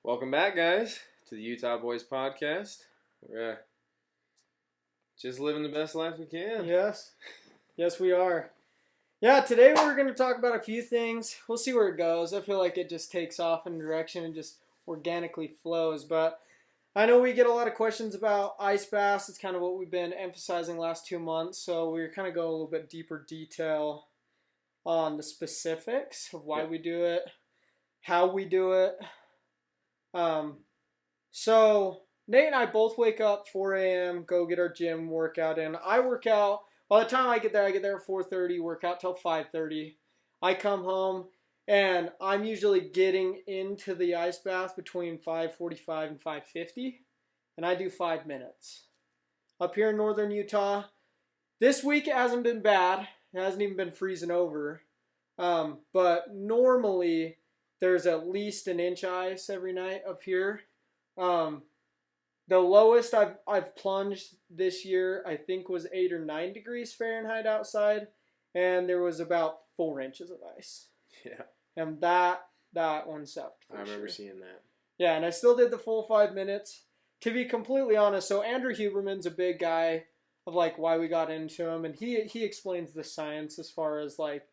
Welcome back, guys, to the Utah Boys Podcast. We're just living the best life we can. Yes. Yes, we are. Yeah, today we're going to talk about a few things. We'll see where it goes. I feel like it just takes off in a direction and just organically flows. But I know we get a lot of questions about ice baths. It's kind of what we've been emphasizing the last 2 months. So we're kind of go a little bit deeper detail on the specifics of why we do it, how we do it. So Nate and I both wake up 4 a.m., go get our gym workout in. I work out. By the time I get there at 4:30, work out till 5:30. I come home, and I'm usually getting into the ice bath between 5:45 and 5:50, and I do 5 minutes. Up here in northern Utah, this week it hasn't been bad. It hasn't even been freezing over. But normally there's at least an inch ice every night up here. The lowest I've plunged this year, I think, was 8 or 9 degrees Fahrenheit outside, and there was about 4 inches of ice. Yeah. And that one sucked. I remember seeing that. Yeah, and I still did the full 5 minutes. To be completely honest, so Andrew Huberman's a big guy of like why we got into him, and he explains the science as far as like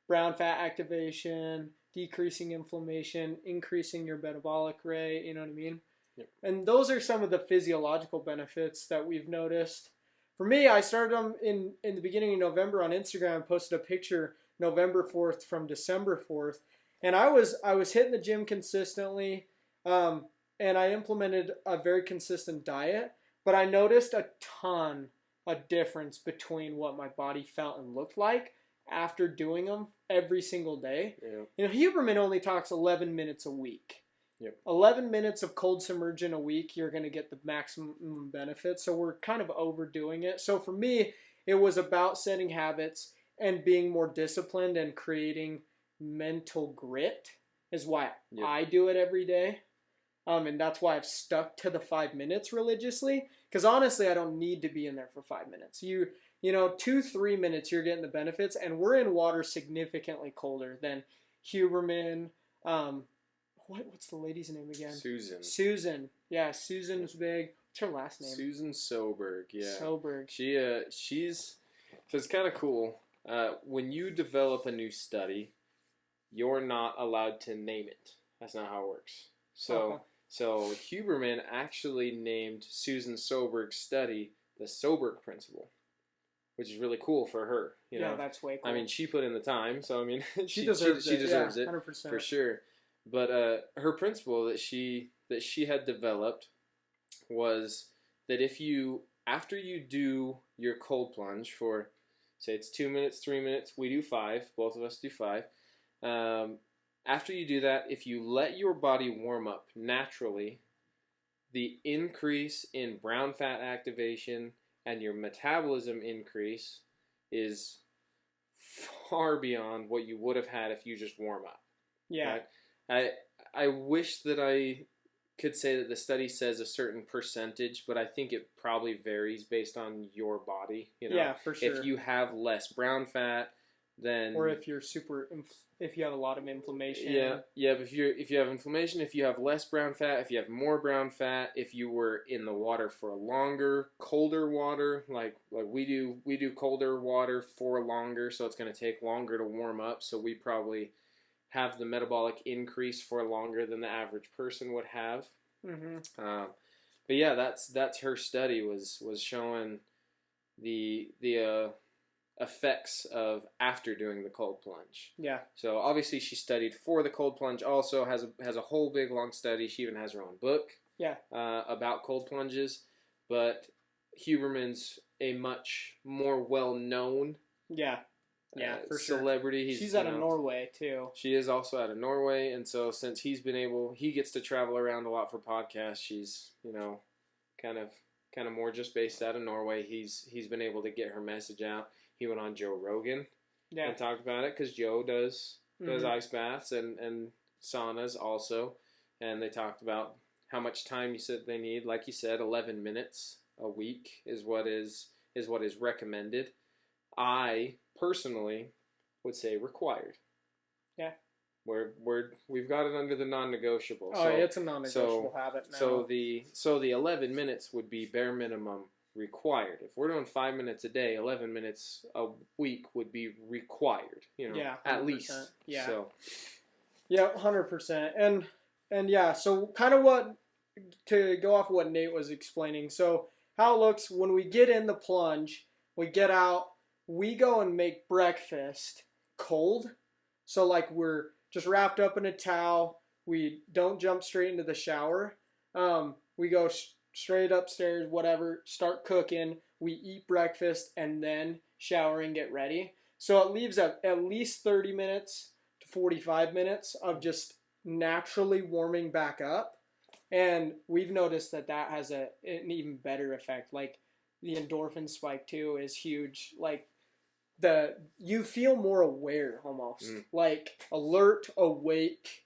brown fat activation, decreasing inflammation, increasing your metabolic rate. You know what I mean? Yep. And those are some of the physiological benefits that we've noticed. For me, I started them in the beginning of November on Instagram. I posted a picture November 4th from December 4th. And I was hitting the gym consistently, and I implemented a very consistent diet. But I noticed a ton of difference between what my body felt and looked like after doing them every single day. Yeah. You know, Huberman only talks 11 minutes a week. Yep. 11 minutes of cold submersion a week, you're going to get the maximum benefit. So we're kind of overdoing it. So for me, it was about setting habits and being more disciplined and creating mental grit is why I do it every day. And that's why I've stuck to the 5 minutes religiously. Because honestly, I don't need to be in there for 5 minutes. You know, 2-3 minutes, you're getting the benefits. And we're in water significantly colder than Huberman. What's the lady's name again? Susan. Yeah, Susan's big. What's her last name? Susan Soberg. Yeah. Soberg. She's so it's kind of cool. When you develop a new study, you're not allowed to name it. That's not how it works. So Huberman actually named Susan Soberg's study the Soberg Principle, which is really cool for her. You know? That's way cool. I mean, she put in the time, so I mean, she deserves it. She deserves it 100%. for sure. But her principle that she had developed was that after you do your cold plunge for, say it's 2 minutes, 3 minutes, we do 5, both of us do 5. After you do that, if you let your body warm up naturally, the increase in brown fat activation and your metabolism increase is far beyond what you would have had if you just warm up. Yeah. Right? I wish that I could say that the study says a certain percentage, but I think it probably varies based on your body. You know? Yeah, for sure. If you have less brown fat, then or if you're if you have a lot of inflammation. Yeah. But if you have inflammation, if you have less brown fat, if you have more brown fat, if you were in the water for longer, colder water, like we do colder water for longer, so it's going to take longer to warm up. So we probably have the metabolic increase for longer than the average person would have. Mm-hmm. But yeah, that's her study was showing the effects of after doing the cold plunge. Yeah. So obviously she studied for the cold plunge. Also has a whole big long study. She even has her own book. Yeah. About cold plunges, but Huberman's a much more well known. Yeah. Yeah, for sure. Celebrity. She's out of Norway too. She is also out of Norway, and so since he gets to travel around a lot for podcasts. She's kind of more just based out of Norway. He's been able to get her message out. He went on Joe Rogan and talked about it because Joe does ice baths and saunas also, and they talked about how much time you said they need. Like you said, 11 minutes a week is what is recommended. I personally would say required. Yeah. we've got it under the non-negotiable. Oh, So it's a non-negotiable habit now. so the 11 minutes would be bare minimum required. If we're doing 5 minutes a day, 11 minutes a week would be required. Yeah, at least. Yeah. So yeah, 100%. And yeah, so kind of what to go off of what Nate was explaining. So how it looks when we get in the plunge, we get out, we go and make breakfast cold. So like we're just wrapped up in a towel. We don't jump straight into the shower. We go straight upstairs, whatever, start cooking. We eat breakfast and then shower and get ready. So it leaves at least 30 minutes to 45 minutes of just naturally warming back up. And we've noticed that has an even better effect. Like the endorphin spike too is huge. Like you feel more aware almost, like alert, awake.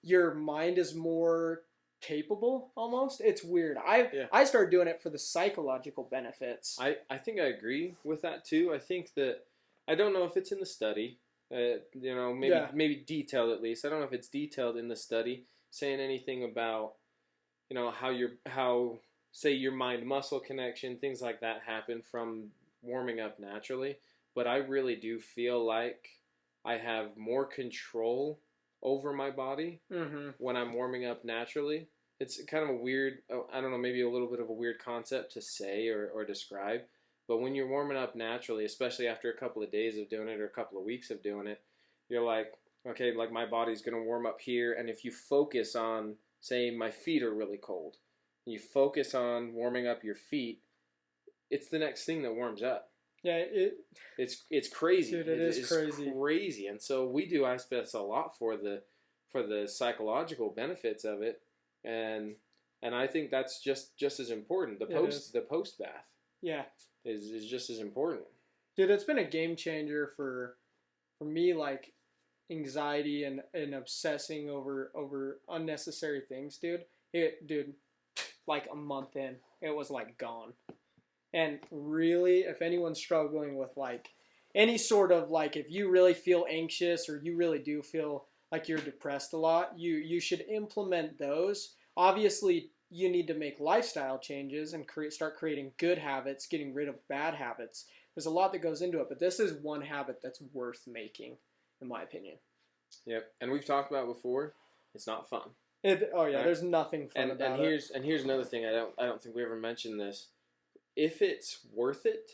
Your mind is more capable almost. It's weird. I started doing it for the psychological benefits. I think I agree with that too. I think that I don't know if it's in the study. Maybe detailed at least. I don't know if it's detailed in the study saying anything about how say your mind muscle connection, things like that happen from warming up naturally. But I really do feel like I have more control over my body when I'm warming up naturally. It's kind of a weird, I don't know, maybe a little bit of a weird concept to say or describe. But when you're warming up naturally, especially after a couple of days of doing it or a couple of weeks of doing it, you're like, okay, like my body's going to warm up here. And if you focus on, say, my feet are really cold, you focus on warming up your feet, it's the next thing that warms up. Yeah, it's crazy. Dude, it's crazy. And so we do ice baths a lot for the psychological benefits of it, and I think that's just as important. The post bath. Yeah. Is just as important. Dude, it's been a game changer for me, like anxiety and obsessing over unnecessary things, dude. Like a month in, it was like gone. And really, if anyone's struggling with like any sort of like, if you really feel anxious or you really do feel like you're depressed a lot, you should implement those. Obviously, you need to make lifestyle changes and start creating good habits, getting rid of bad habits. There's a lot that goes into it, but this is one habit that's worth making, in my opinion. Yep, and we've talked about before. It's not fun. There's nothing fun about it. And here's another thing. I don't think we ever mentioned this. If it's worth it,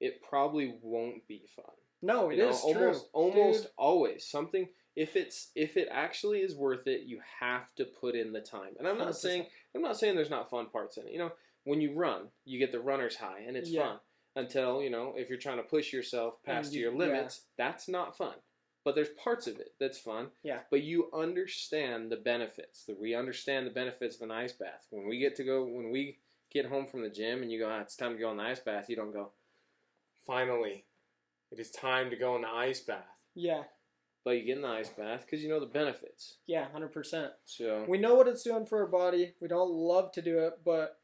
it probably won't be fun. No, it is true. Almost always something. If it actually is worth it, you have to put in the time. And I'm not saying there's not fun parts in it. When you run, you get the runner's high, and it's fun. Until if you're trying to push yourself past your limits, that's not fun. But there's parts of it that's fun. Yeah. But you understand the benefits. We understand the benefits of an ice bath. When we get home from the gym and you go, it's time to go in the ice bath, you don't go, finally, it is time to go in the ice bath. Yeah. But you get in the ice bath because you know the benefits. Yeah, 100%. So we know what it's doing for our body. We don't love to do it, but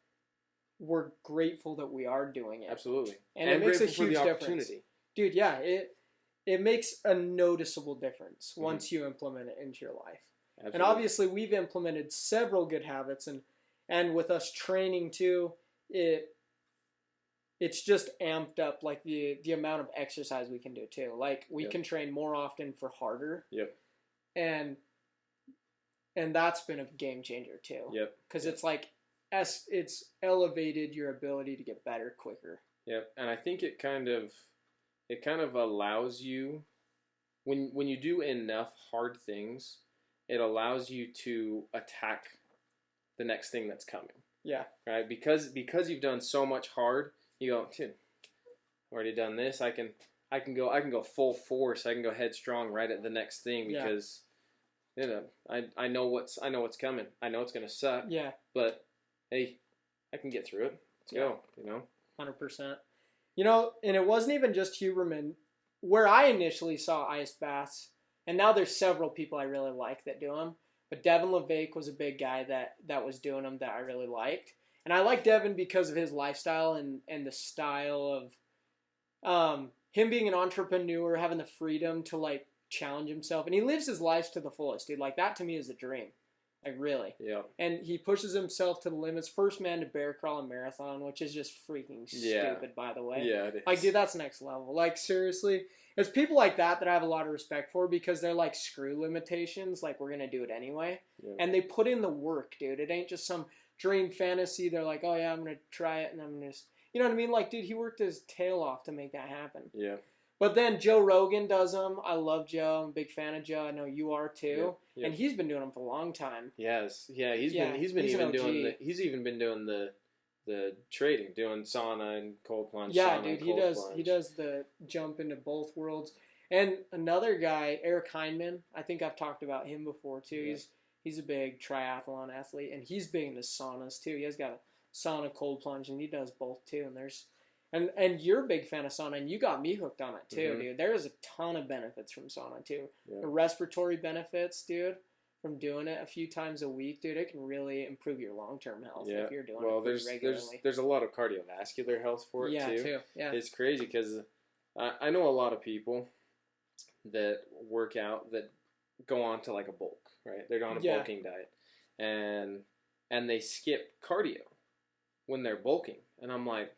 we're grateful that we are doing it. Absolutely. And it makes a huge difference. Dude, yeah, it makes a noticeable difference once you implement it into your life. Absolutely. And obviously we've implemented several good habits, and with us training too, it's just amped up like the amount of exercise we can do too. Like we can train more often for harder. Yep. And that's been a game changer too. Yep. Because it's like it's elevated your ability to get better quicker. Yep. And I think it kind of allows you when you do enough hard things, it allows you to attack the next thing that's coming. Yeah. Right? Because you've done so much hard, you go, dude, I've already done this. I can go full force. I can go headstrong right at the next thing because I know what's coming. I know it's gonna suck. Yeah. But hey, I can get through it. Let's go. 100%. And it wasn't even just Huberman. Where I initially saw ice baths, and now there's several people I really like that do them. But Devin LeVake was a big guy that was doing them that I really liked. And I like Devin because of his lifestyle and the style of him being an entrepreneur, having the freedom to like challenge himself, and he lives his life to the fullest, dude. Like that to me is a dream, like really. Yeah. And he pushes himself to the limits. First man to bear crawl a marathon, which is just freaking stupid, by the way. Yeah, it is. Like, dude, that's next level. Like, seriously, it's people like that I have a lot of respect for because they're like, screw limitations. Like, we're gonna do it anyway, and they put in the work, dude. It ain't just some dream fantasy. They're like, oh yeah, I'm gonna try it, and I'm gonna just, you know what I mean? Like, dude, he worked his tail off to make that happen. Yeah. But then Joe Rogan does them. I love Joe. I'm a big fan of Joe. I know you are too. Yep. And he's been doing them for a long time. Yes. Yeah. He's even been doing the trading, doing sauna and cold plunge. Yeah, dude. He does the jump into both worlds. And another guy, Eric Heinman. I think I've talked about him before too. Yeah. He's a big triathlon athlete, and he's big into saunas too. He has got a sauna cold plunge, and he does both too. And there's And you're a big fan of sauna, and you got me hooked on it too, dude. There is a ton of benefits from sauna too. Yeah. The respiratory benefits, dude, from doing it a few times a week, dude. It can really improve your long-term health if you're doing it pretty regularly. There's a lot of cardiovascular health for it too. Yeah, it's crazy because I know a lot of people that work out that go on to like a bulk, right? They're on a bulking diet, and they skip cardio when they're bulking, and I'm like,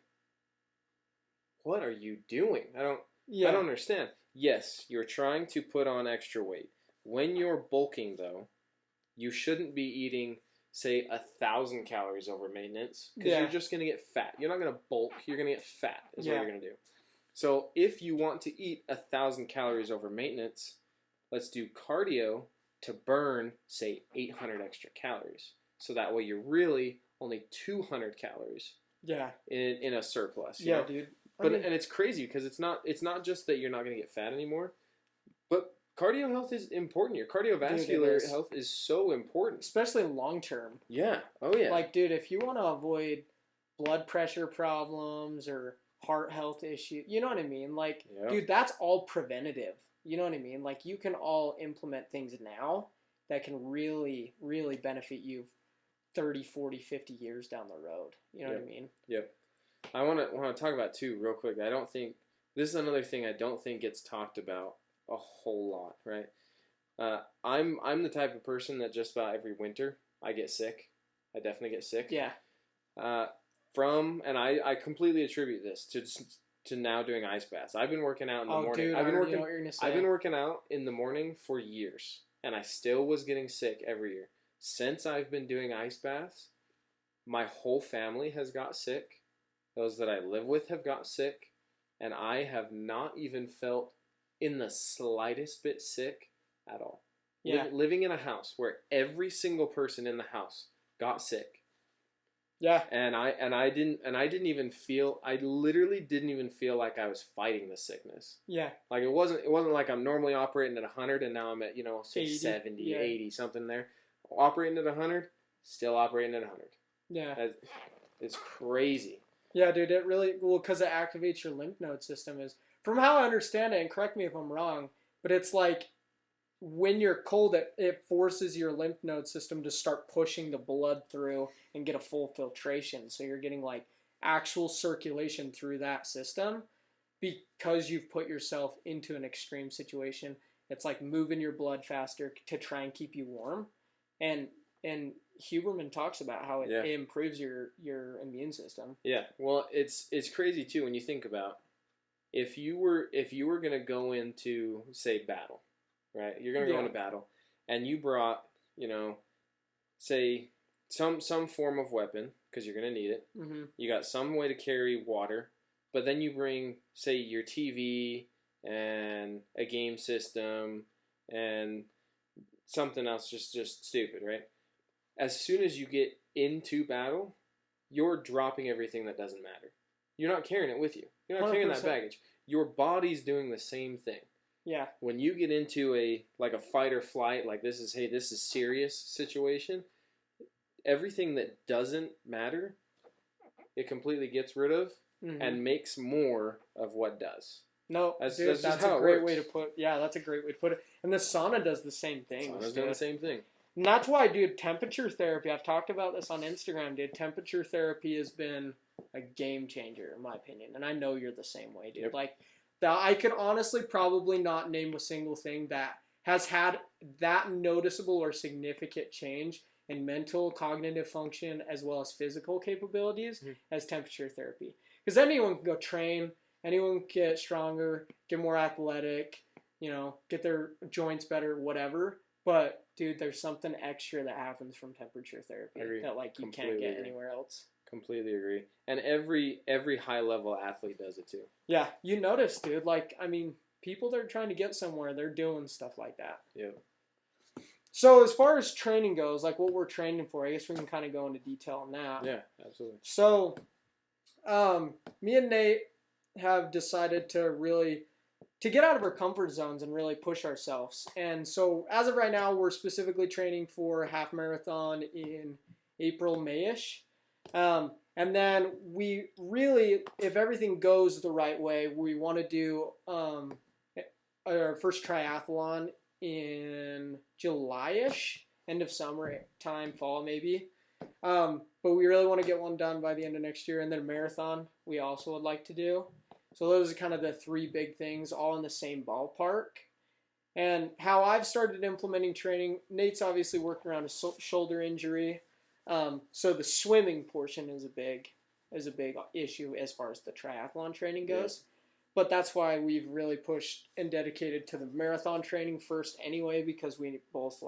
what are you doing? I don't understand. Yes, you're trying to put on extra weight. When you're bulking, though, you shouldn't be eating, say, 1,000 calories over maintenance because you're just going to get fat. You're not going to bulk. You're going to get fat is what you're going to do. So if you want to eat 1,000 calories over maintenance, let's do cardio to burn, say, 800 extra calories. So that way you're really only 200 calories in a surplus. You know? Dude. And it's crazy because it's not just that you're not going to get fat anymore, but cardio health is important. Your cardiovascular health is so important, especially long term. Yeah. Oh yeah. Like, dude, if you want to avoid blood pressure problems or heart health issues, you know what I mean? Like, dude, that's all preventative. You know what I mean? Like, you can all implement things now that can really, really benefit you 30, 40, 50 years down the road. You know what I mean? Yep. I want to talk about too real quick. I don't think this is another thing I don't think gets talked about a whole lot, right? I'm the type of person that just about every winter I get sick. I definitely get sick. Yeah. And I completely attribute this to now doing ice baths. I've been working out in the morning. Dude, I've been working out in the morning for years, and I still was getting sick every year. Since I've been doing ice baths, my whole family has got sick. Those that I live with have got sick, and I have not even felt in the slightest bit sick at all. Yeah. Living in a house where every single person in the house got sick. Yeah. And I didn't even feel, I literally didn't even feel like I was fighting the sickness. Yeah. Like it wasn't like I'm normally operating at 100 and now I'm at, say 80, 70, 80, something there. Operating at 100, still operating at 100. Yeah. It's crazy. Yeah, dude, it really, because it activates your lymph node system is, from how I understand it, and correct me if I'm wrong, but it's like when you're cold, it forces your lymph node system to start pushing the blood through and get a full filtration. So you're getting like actual circulation through that system because you've put yourself into an extreme situation. It's like moving your blood faster to try and keep you warm. And Huberman talks about how it improves your immune system. Yeah, well, it's crazy too when you think about if you were gonna go into, say, battle, right? You're gonna go into battle, and you brought, say some form of weapon because you're gonna need it. Mm-hmm. You got some way to carry water, but then you bring, say, your TV and a game system and something else just stupid, right? As soon as you get into battle, you're dropping everything that doesn't matter. You're not carrying it with you. You're not 100%. Carrying that baggage. Your body's doing the same thing. Yeah. When you get into a fight or flight, like this is serious situation, everything that doesn't matter, it completely gets rid of and makes more of what does. No, that's a great way to put. Yeah, that's a great way to put it. And the sauna does the same thing. Sauna's doing the same thing. And that's why, dude, temperature therapy, I've talked about this on Instagram, dude. Temperature therapy has been a game changer, in my opinion. And I know you're the same way, dude. Yep. Like, that I could honestly probably not name a single thing that has had that noticeable or significant change in mental, cognitive function, as well as physical capabilities as temperature therapy. Because anyone can go train, anyone can get stronger, get more athletic, get their joints better, whatever. But dude, there's something extra that happens from temperature therapy that like you can't get anywhere else. Completely agree. And every high level athlete does it too. Yeah, you notice, dude. Like, I mean, people that are trying to get somewhere, they're doing stuff like that. Yeah. So as far as training goes, like what we're training for, I guess we can kind of go into detail on that. Yeah, absolutely. So, me and Nate have decided to get out of our comfort zones and really push ourselves. And so as of right now, we're specifically training for a half marathon in April, May-ish. And then we really, if everything goes the right way, we want to do our first triathlon in July-ish, end of summer time, fall maybe. But we really want to get one done by the end of next year, and then a marathon we also would like to do. So those are kind of the three big things, all in the same ballpark. And how I've started implementing training, Nate's obviously working around a shoulder injury. So the swimming portion is a big issue as far as the triathlon training goes. Yeah. But that's why we've really pushed and dedicated to the marathon training first anyway, because we both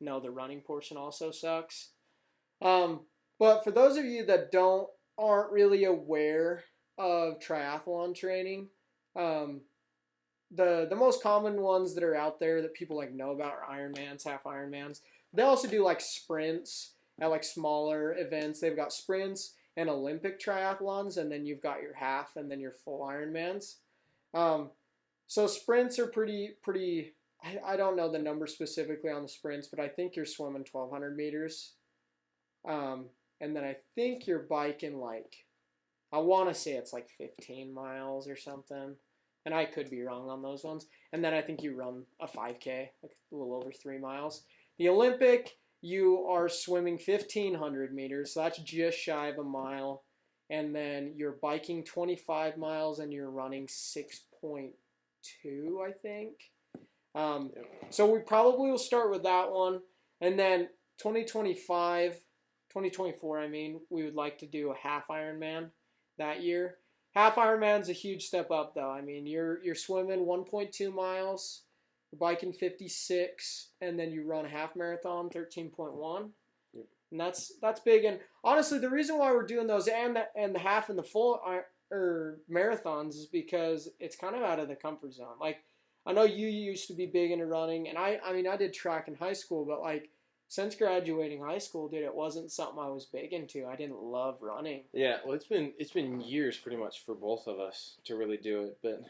know the running portion also sucks. But for those of you that aren't really aware of triathlon training, the most common ones that are out there that people know about are Ironmans, half Ironmans. They also do sprints at smaller events. They've got sprints and Olympic triathlons, and then you've got your half and then your full Ironmans. So sprints are pretty. I don't know the number specifically on the sprints, but I think you're swimming 1,200 meters. And then I think you're biking I want to say it's 15 miles or something. And I could be wrong on those ones. And then I think you run a 5K, a little over 3 miles. The Olympic, you are swimming 1,500 meters, so that's just shy of a mile. And then you're biking 25 miles and you're running 6.2, I think. So we probably will start with that one. And then 2024, we would like to do a half Ironman that year. Half Ironman's a huge step up, though. I mean, you're swimming 1.2 miles, you're biking 56, and then you run a half marathon 13.1. Yep. And that's big. And honestly, the reason why we're doing those and the half and the full marathons is because it's kind of out of the comfort zone. I know you used to be big into running, and I did track in high school, but since graduating high school, dude, it wasn't something I was big into. I didn't love running. Yeah, well, it's been years pretty much for both of us to really do it. But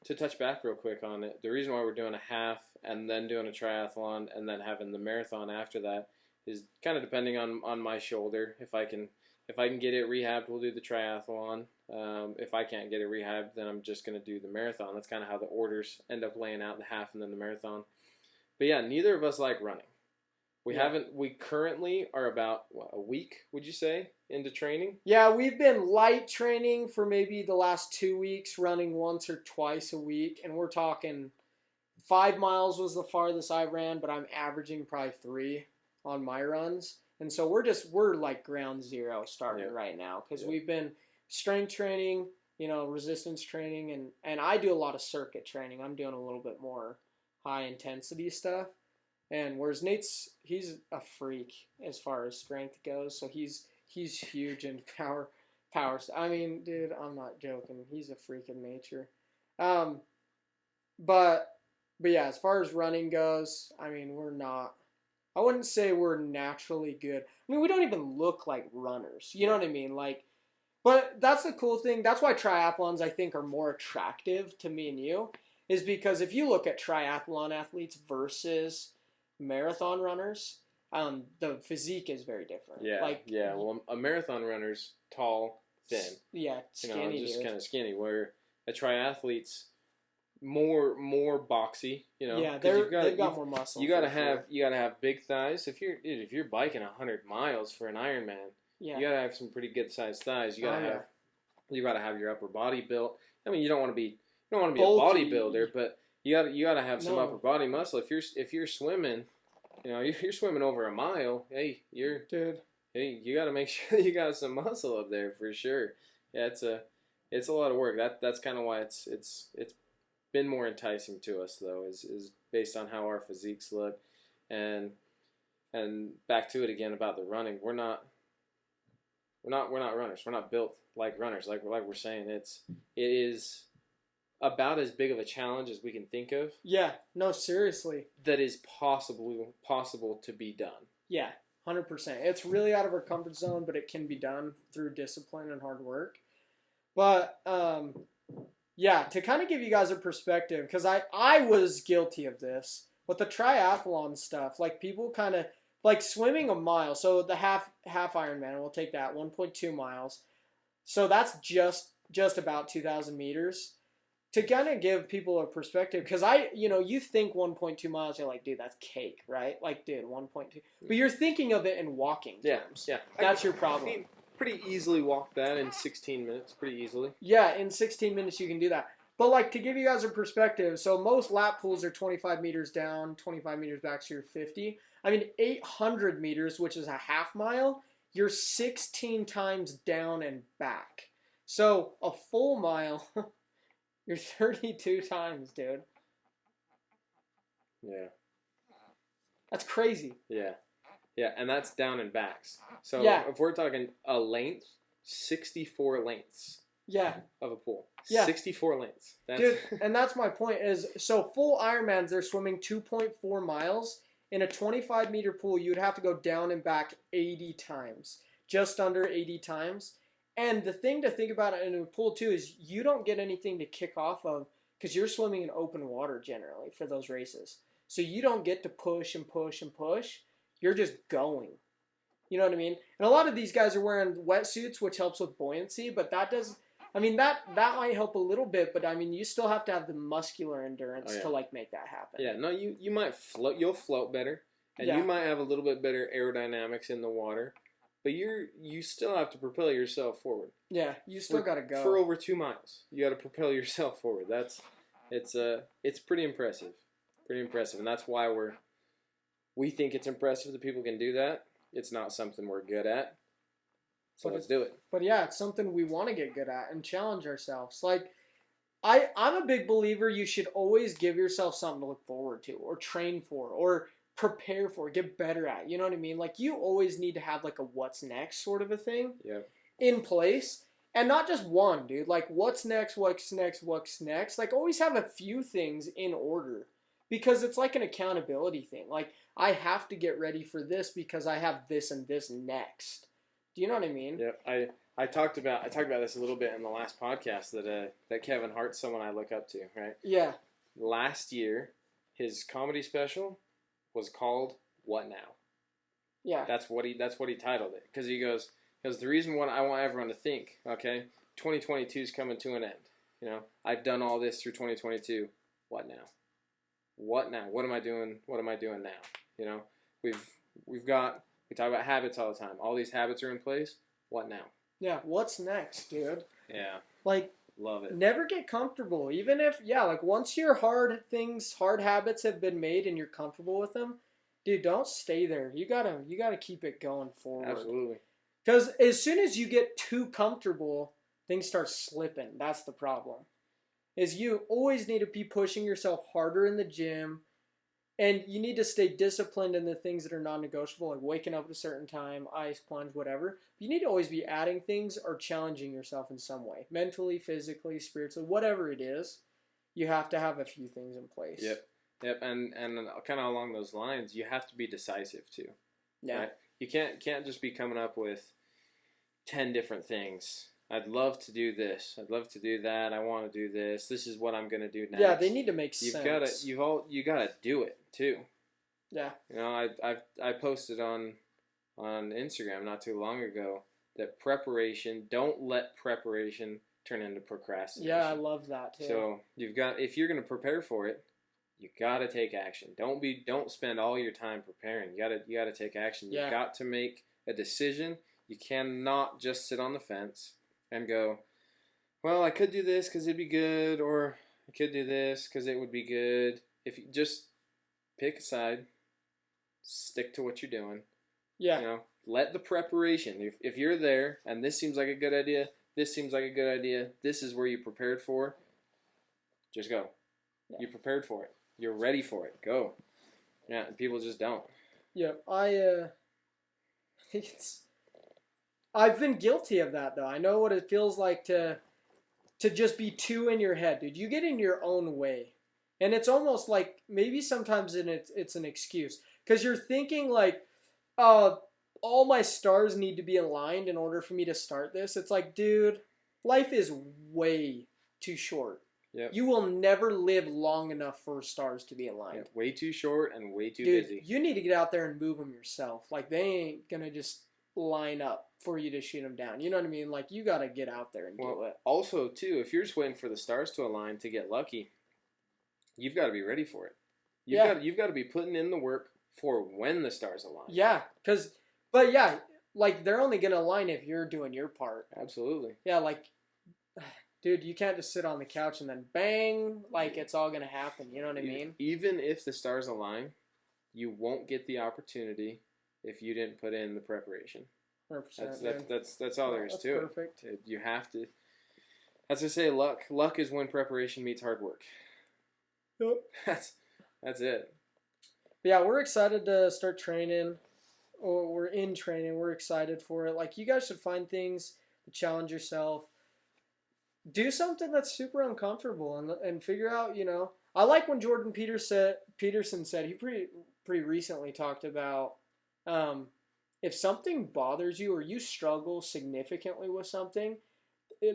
to touch back real quick on it, the reason why we're doing a half and then doing a triathlon and then having the marathon after that is kind of depending on my shoulder. If I can get it rehabbed, we'll do the triathlon. If I can't get it rehabbed, then I'm just going to do the marathon. That's kind of how the orders end up laying out, the half and then the marathon. But yeah, neither of us like running. We currently are about, a week, would you say, into training? Yeah, we've been light training for maybe the last 2 weeks, running once or twice a week. And we're talking 5 miles was the farthest I ran, but I'm averaging probably 3 on my runs. And so we're ground zero starting right now, because we've been strength training, resistance training, and I do a lot of circuit training. I'm doing a little bit more high intensity stuff. And whereas he's a freak as far as strength goes, so he's huge in power. I mean, dude, I'm not joking. He's a freak of nature. But yeah, as far as running goes, I mean, I wouldn't say we're naturally good. I mean, we don't even look like runners. You know what I mean? But that's the cool thing. That's why triathlons, I think, are more attractive to me and you, is because if you look at triathlon athletes versus marathon runners, the physique is very different. Yeah. Well, a marathon runner's tall, thin. Yeah, skinny. Just kind of skinny. Where a triathlete's more boxy. Yeah, they've got more muscle. You gotta have big thighs. If you're biking 100 miles for an Ironman, you gotta have some pretty good sized thighs. You gotta have your upper body built. I mean, you don't want to be a Bulky. bodybuilder, but you gotta have some No. upper body muscle. If you're swimming, you're swimming over a mile. Hey, Dude. you gotta make sure you got some muscle up there for sure. Yeah, it's a lot of work. That's kind of why it's been more enticing to us though, is based on how our physiques look, and back to it again about the running. We're not runners. We're not built like runners. Like we're saying, it is about as big of a challenge as we can think of. Yeah. No, seriously. That is possible to be done. Yeah. 100%. It's really out of our comfort zone, but it can be done through discipline and hard work. But yeah, to kind of give you guys a perspective, because I was guilty of this with the triathlon stuff. Like people kind of like swimming a mile. So the half Ironman, we'll take that 1.2 miles. So that's just about 2,000 meters. To kind of give people a perspective, because you think 1.2 miles, you're like, dude, that's cake, right? Like, dude, 1.2. But you're thinking of it in walking terms. Yeah. That's your problem. Pretty easily walk that in 16 minutes, pretty easily. Yeah, in 16 minutes you can do that. But like to give you guys a perspective, so most lap pools are 25 meters down, 25 meters back, so you're 50. I mean, 800 meters, which is a half mile, you're 16 times down and back. So a full mile, you're 32 times, dude. Yeah. That's crazy. Yeah. Yeah, and that's down and backs. So Yeah. if we're talking a length, 64 lengths Yeah. of a pool. Yeah. 64 lengths. Dude, and that's my point is, so full Ironmans, they're swimming 2.4 miles. In a 25-meter pool, you would have to go down and back 80 times. Just under 80 times. And the thing to think about in a pool, too, is you don't get anything to kick off of because you're swimming in open water, generally, for those races. So you don't get to push and push and push. You're just going. You know what I mean? And a lot of these guys are wearing wetsuits, which helps with buoyancy, but that does... I mean, that might help a little bit, but I mean, you still have to have the muscular endurance to like make that happen. Yeah, no, you might float. You'll float better, and you might have a little bit better aerodynamics in the water, but you still have to propel yourself forward. Yeah, you still got to go for over 2 miles. You got to propel yourself forward. It's pretty impressive, and that's why we think it's impressive that people can do that. It's not something we're good at. So let's do it. But yeah, it's something we want to get good at and challenge ourselves. Like, I'm a big believer you should always give yourself something to look forward to or train for or prepare for, get better at. You know what I mean? Like, you always need to have like a what's next sort of a thing in place. And not just one, dude. Like, what's next, what's next, what's next. Like, always have a few things in order. Because it's like an accountability thing. Like, I have to get ready for this because I have this and this next. Do you know what I mean? Yeah, I talked about this a little bit in the last podcast that Kevin Hart's someone I look up to, right? Yeah. Last year, his comedy special was called "What Now?" Yeah. That's what he titled it because he goes the reason why I want everyone to think, okay, 2022 is coming to an end. You know, I've done all this through 2022. What now? What now? What am I doing? What am I doing now? You know, we talk about habits all the time. All these habits are in place. What now? Yeah, what's next, dude? Yeah. Like, love it. Never get comfortable. Even if, like once your hard habits have been made and you're comfortable with them, dude, don't stay there. You gotta keep it going forward. Absolutely. Because as soon as you get too comfortable, things start slipping. That's the problem. Is you always need to be pushing yourself harder in the gym. And you need to stay disciplined in the things that are non-negotiable, like waking up at a certain time, ice plunge, whatever. You need to always be adding things or challenging yourself in some way. Mentally, physically, spiritually, whatever it is, you have to have a few things in place. Yep. And kind of along those lines, you have to be decisive too. Yeah. Right? You can't just be coming up with 10 different things. I'd love to do this. I'd love to do that. I want to do this. This is what I'm going to do next. Yeah, they need to make sense. You gotta do it too. Yeah. You know, I posted on Instagram not too long ago that don't let preparation turn into procrastination. Yeah, I love that too. So if you're going to prepare for it, you got to take action. Don't spend all your time preparing. You got to take action. You got to make a decision. You cannot just sit on the fence and go, well, I could do this because it'd be good, or I could do this because it would be good. If you just pick a side, stick to what you're doing. Yeah. You know, let the preparation. If you're there and this seems like a good idea, this seems like a good idea, this is where you prepared for, just go. Yeah. You prepared for it. You're ready for it. Go. Yeah, and people just don't. Yeah, I've been guilty of that though. I know what it feels like to just be too in your head, dude. You get in your own way. And it's almost like maybe sometimes it's an excuse because you're thinking like all my stars need to be aligned in order for me to start this. It's like, dude, life is way too short. Yep. You will never live long enough for stars to be aligned. Yep. Way too short and way too Dude, busy. you need to get out there and move them yourself. Like, they ain't going to just line up for you to shoot them down. You know what I mean? Like, you got to get out there and do it. Also, too, if you're just waiting for the stars to align to get lucky, you've got to be ready for it. You've got to be putting in the work for when the stars align. Yeah, like, they're only going to align if you're doing your part. Absolutely. Yeah, like, dude, you can't just sit on the couch and then bang, like it's all going to happen. You know what I mean? Even if the stars align, you won't get the opportunity if you didn't put in the preparation. 100%. That's all there is to it. Perfect. You have to. As I say, luck. Luck is when preparation meets hard work. Yep. That's it. Yeah, we're excited to start training. Or we're in training. We're excited for it. Like, you guys should find things to challenge yourself. Do something that's super uncomfortable and figure out, you know. I like when Jordan Peterson said, he pretty recently talked about if something bothers you or you struggle significantly with something,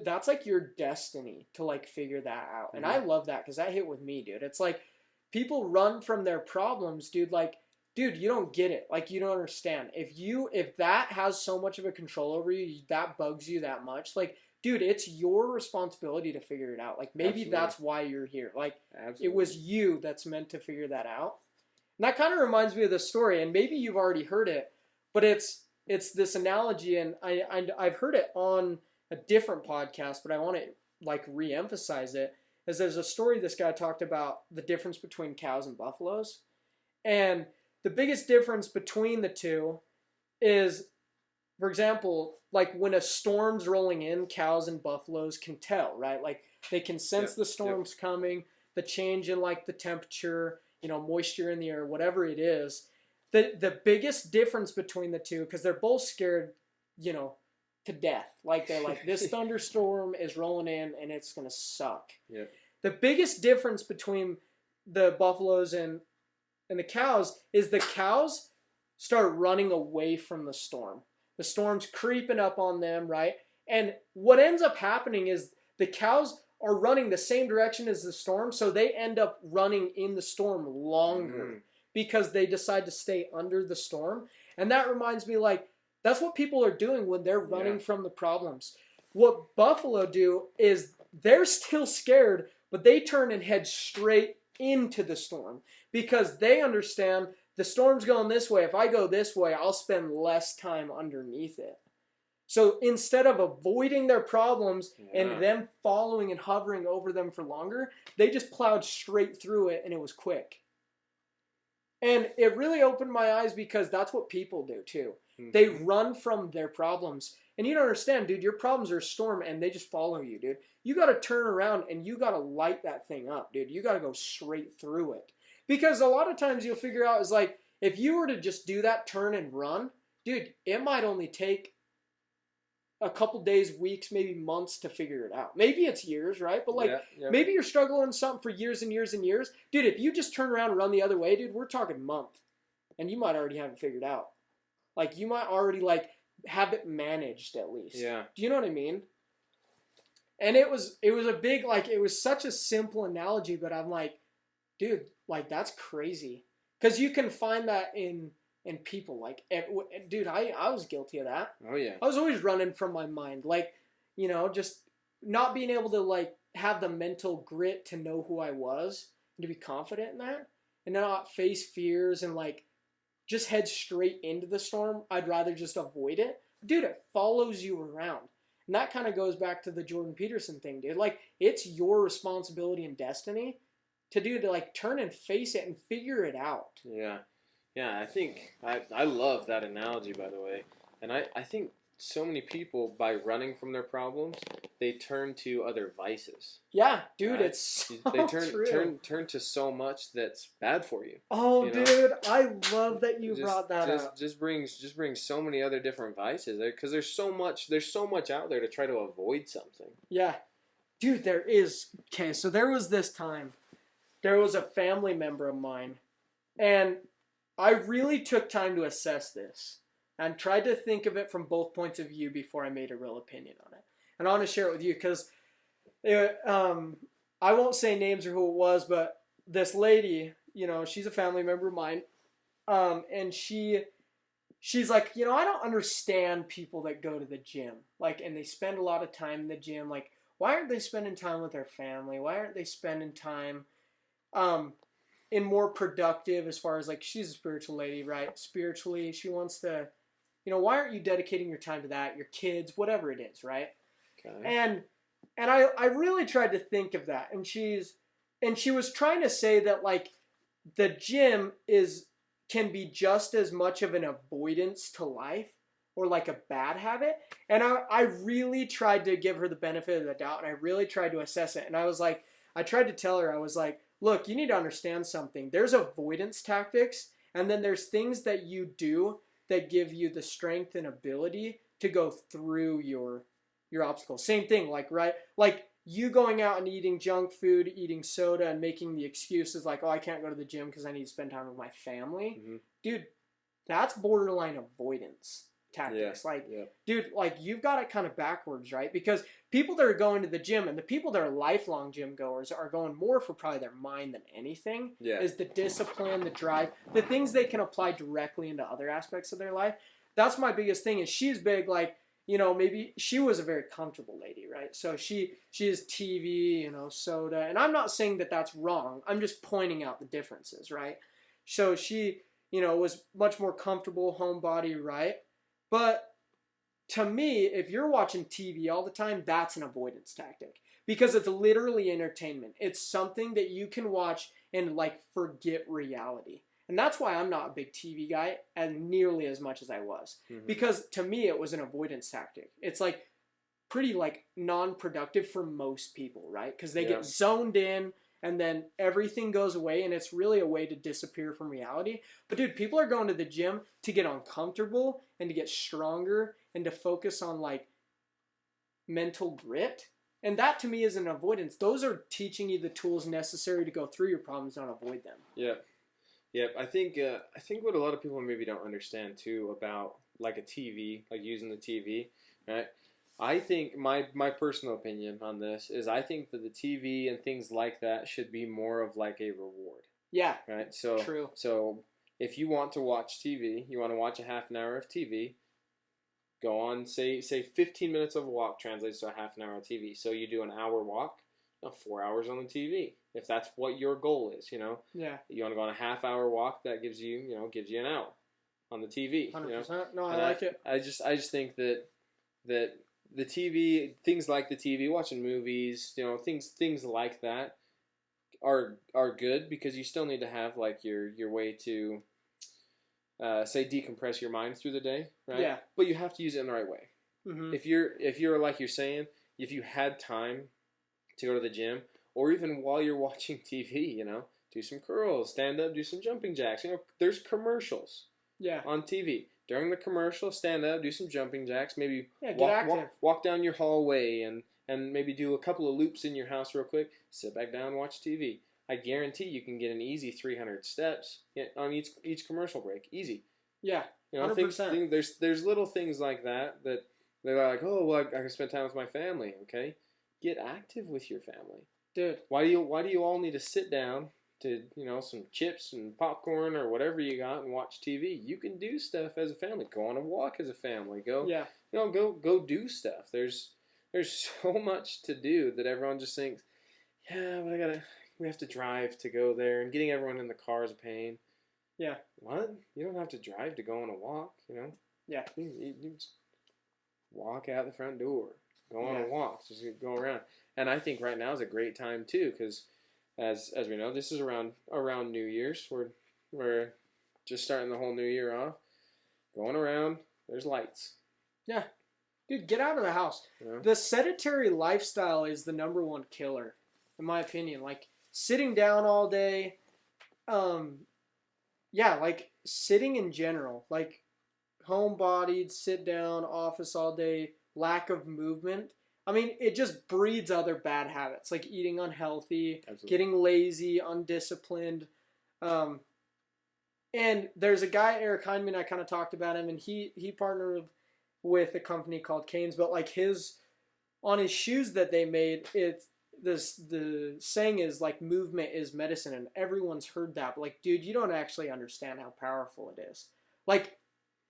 that's like your destiny to like figure that out. Mm-hmm. And I love that because that hit with me, dude. It's like people run from their problems, dude. Like, dude, you don't get it. Like, you don't understand. If that has so much of a control over you, that bugs you that much, like, dude, it's your responsibility to figure it out. Like, maybe Absolutely. That's why you're here. Like, Absolutely. It was you that's meant to figure that out. And that kind of reminds me of the story, and maybe you've already heard it, but it's this analogy, and I've heard it on a different podcast, but I want to, like, re-emphasize it, is there's a story this guy talked about the difference between cows and buffaloes. And the biggest difference between the two is, for example, like when a storm's rolling in, cows and buffaloes can tell, right? Like they can sense the storm's coming, the change in like the temperature, you know, moisture in the air, whatever it is. The biggest difference between the two, because they're both scared, you know, to death. Like they're like, this thunderstorm is rolling in and it's going to suck. Yeah. The biggest difference between the buffaloes and the cows is the cows start running away from the storm. The storm's creeping up on them, right? And what ends up happening is the cows are running the same direction as the storm, so they end up running in the storm longer because they decide to stay under the storm. And that reminds me, like, that's what people are doing when they're running from the problems. What buffalo do is they're still scared, but they turn and head straight into the storm because they understand the storm's going this way. If I go this way, I'll spend less time underneath it. So instead of avoiding their problems and them following and hovering over them for longer, they just plowed straight through it and it was quick. And it really opened my eyes because that's what people do too. Mm-hmm. They run from their problems. And you don't understand, dude, your problems are a storm and they just follow you, dude. You got to turn around and you got to light that thing up, dude. You got to go straight through it. Because a lot of times you'll figure out is like, if you were to just do that turn and run, dude, it might only take a couple days, weeks, maybe months to figure it out. Maybe it's years, right? But like, maybe you're struggling something for years and years and years. Dude, if you just turn around and run the other way, dude, we're talking month. And you might already have it figured out. Like, you might already, like, have it managed at least. Yeah. Do you know what I mean? And it was a big, like, it was such a simple analogy, but I'm like, dude, like, that's crazy. Because you can find that in people. Like, dude, I was guilty of that. Oh, yeah. I was always running from my mind. Like, you know, just not being able to, like, have the mental grit to know who I was and to be confident in that. And not face fears and, like, just head straight into the storm. I'd rather just avoid it. Dude, it follows you around. And that kind of goes back to the Jordan Peterson thing, dude. Like, it's your responsibility and destiny to like turn and face it and figure it out. Yeah. Yeah, I think I love that analogy, by the way. And I think so many people, by running from their problems, they turn to other vices. Yeah, dude, Right? it's so They true. turn to so much that's bad for you. Oh, You know? dude, I love that you brought that up. Just brings so many other different vices there, because there's so much out there to try to avoid something. Yeah, dude, there is. Okay, so there was this time. There was a family member of mine, and I really took time to assess this and tried to think of it from both points of view before I made a real opinion on it. And I want to share it with you because I won't say names or who it was, but this lady, she's a family member of mine, and she's like, I don't understand people that go to the gym, like, and they spend a lot of time in the gym. Like, why aren't they spending time with their family? Why aren't they spending time, in more productive, as far as, like, she's a spiritual lady, right? Spiritually, she wants to, why aren't you dedicating your time to that, your kids, whatever it is, right? Okay. And I really tried to think of that, and she was trying to say that, like, the gym can be just as much of an avoidance to life, or like a bad habit. And I really tried to give her the benefit of the doubt, and I really tried to assess it. And I tried to tell her, I was like, look, you need to understand something. There's avoidance tactics, and then there's things that you do that give you the strength and ability to go through your obstacles. Same thing, like, right? Like, you going out and eating junk food, eating soda, and making the excuses like, oh, I can't go to the gym because I need to spend time with my family. Mm-hmm. Dude, that's borderline avoidance tactics. Yeah. Like, yeah. dude, like, you've got it kind of backwards, right? Because people that are going to the gym, and the people that are lifelong gym goers, are going more for probably their mind than anything. Yeah. Is the discipline, the drive, the things they can apply directly into other aspects of their life. That's my biggest thing. Is she's big, like, maybe she was a very comfortable lady, right? So she has TV, soda. And I'm not saying that that's wrong. I'm just pointing out the differences, right? So she, was much more comfortable, homebody, right? But to me, if you're watching TV all the time, that's an avoidance tactic. Because it's literally entertainment. It's something that you can watch and, like, forget reality. And that's why I'm not a big TV guy as nearly as much as I was. Mm-hmm. Because to me, it was an avoidance tactic. It's like pretty, like, non-productive for most people, right? Because they get zoned in, and then everything goes away, and it's really a way to disappear from reality. But dude, people are going to the gym to get uncomfortable and to get stronger and to focus on, like, mental grit. And that to me is an avoidance. Those are teaching you the tools necessary to go through your problems, not avoid them. Yeah. Yep, I think what a lot of people maybe don't understand too about, like, a TV, like using the TV, right? I think my personal opinion on this is I think that the TV and things like that should be more of like a reward. Yeah. Right? So true. So if you want to watch TV, you want to watch a half an hour of TV, go on, say 15 minutes of a walk translates to a half an hour of TV. So you do an hour walk, 4 hours on the TV. If that's what your goal is, Yeah. You want to go on a half-hour walk, that gives you an hour on the TV. 100%. No, I like it. I just think that the TV, things like the TV, watching movies, things like that are good, because you still need to have, like, your way to say decompress your mind through the day, right? Yeah. But you have to use it in the right way. Mm-hmm. If you're like you're saying, if you had time to go to the gym, or even while you're watching TV, do some curls, stand up, do some jumping jacks. There's commercials on TV. During the commercial, stand up, do some jumping jacks, maybe walk down your hallway and maybe do a couple of loops in your house real quick, sit back down, watch TV. I guarantee you can get an easy 300 steps on each commercial break. Easy. Yeah, 100%. There's little things like that they're like, oh, well, I can spend time with my family. Okay, get active with your family. Dude, why do you all need to sit down to some chips and popcorn or whatever you got and watch TV? You can do stuff as a family. Go on a walk as a family. Go do stuff. There's so much to do that everyone just thinks, yeah, but we have to drive to go there, and getting everyone in the car is a pain. Yeah. What? You don't have to drive to go on a walk. Yeah. You just walk out the front door. Go on a walk. Just go around. And I think right now is a great time too, because as we know, this is around New Year's. We're just starting the whole new year off. Going around, there's lights. Yeah. Dude, get out of the house. You know? The sedentary lifestyle is the number one killer, in my opinion. Like, sitting down all day, like, sitting in general. Like, homebodied, sit down, office all day, lack of movement. I mean, it just breeds other bad habits, like eating unhealthy, Absolutely. Getting lazy, undisciplined. And there's a guy, Eric Heineman, I kind of talked about him, and he partnered with a company called Canes, but like on his shoes that they made, the saying is like movement is medicine, and everyone's heard that. But like, dude, you don't actually understand how powerful it is. Like,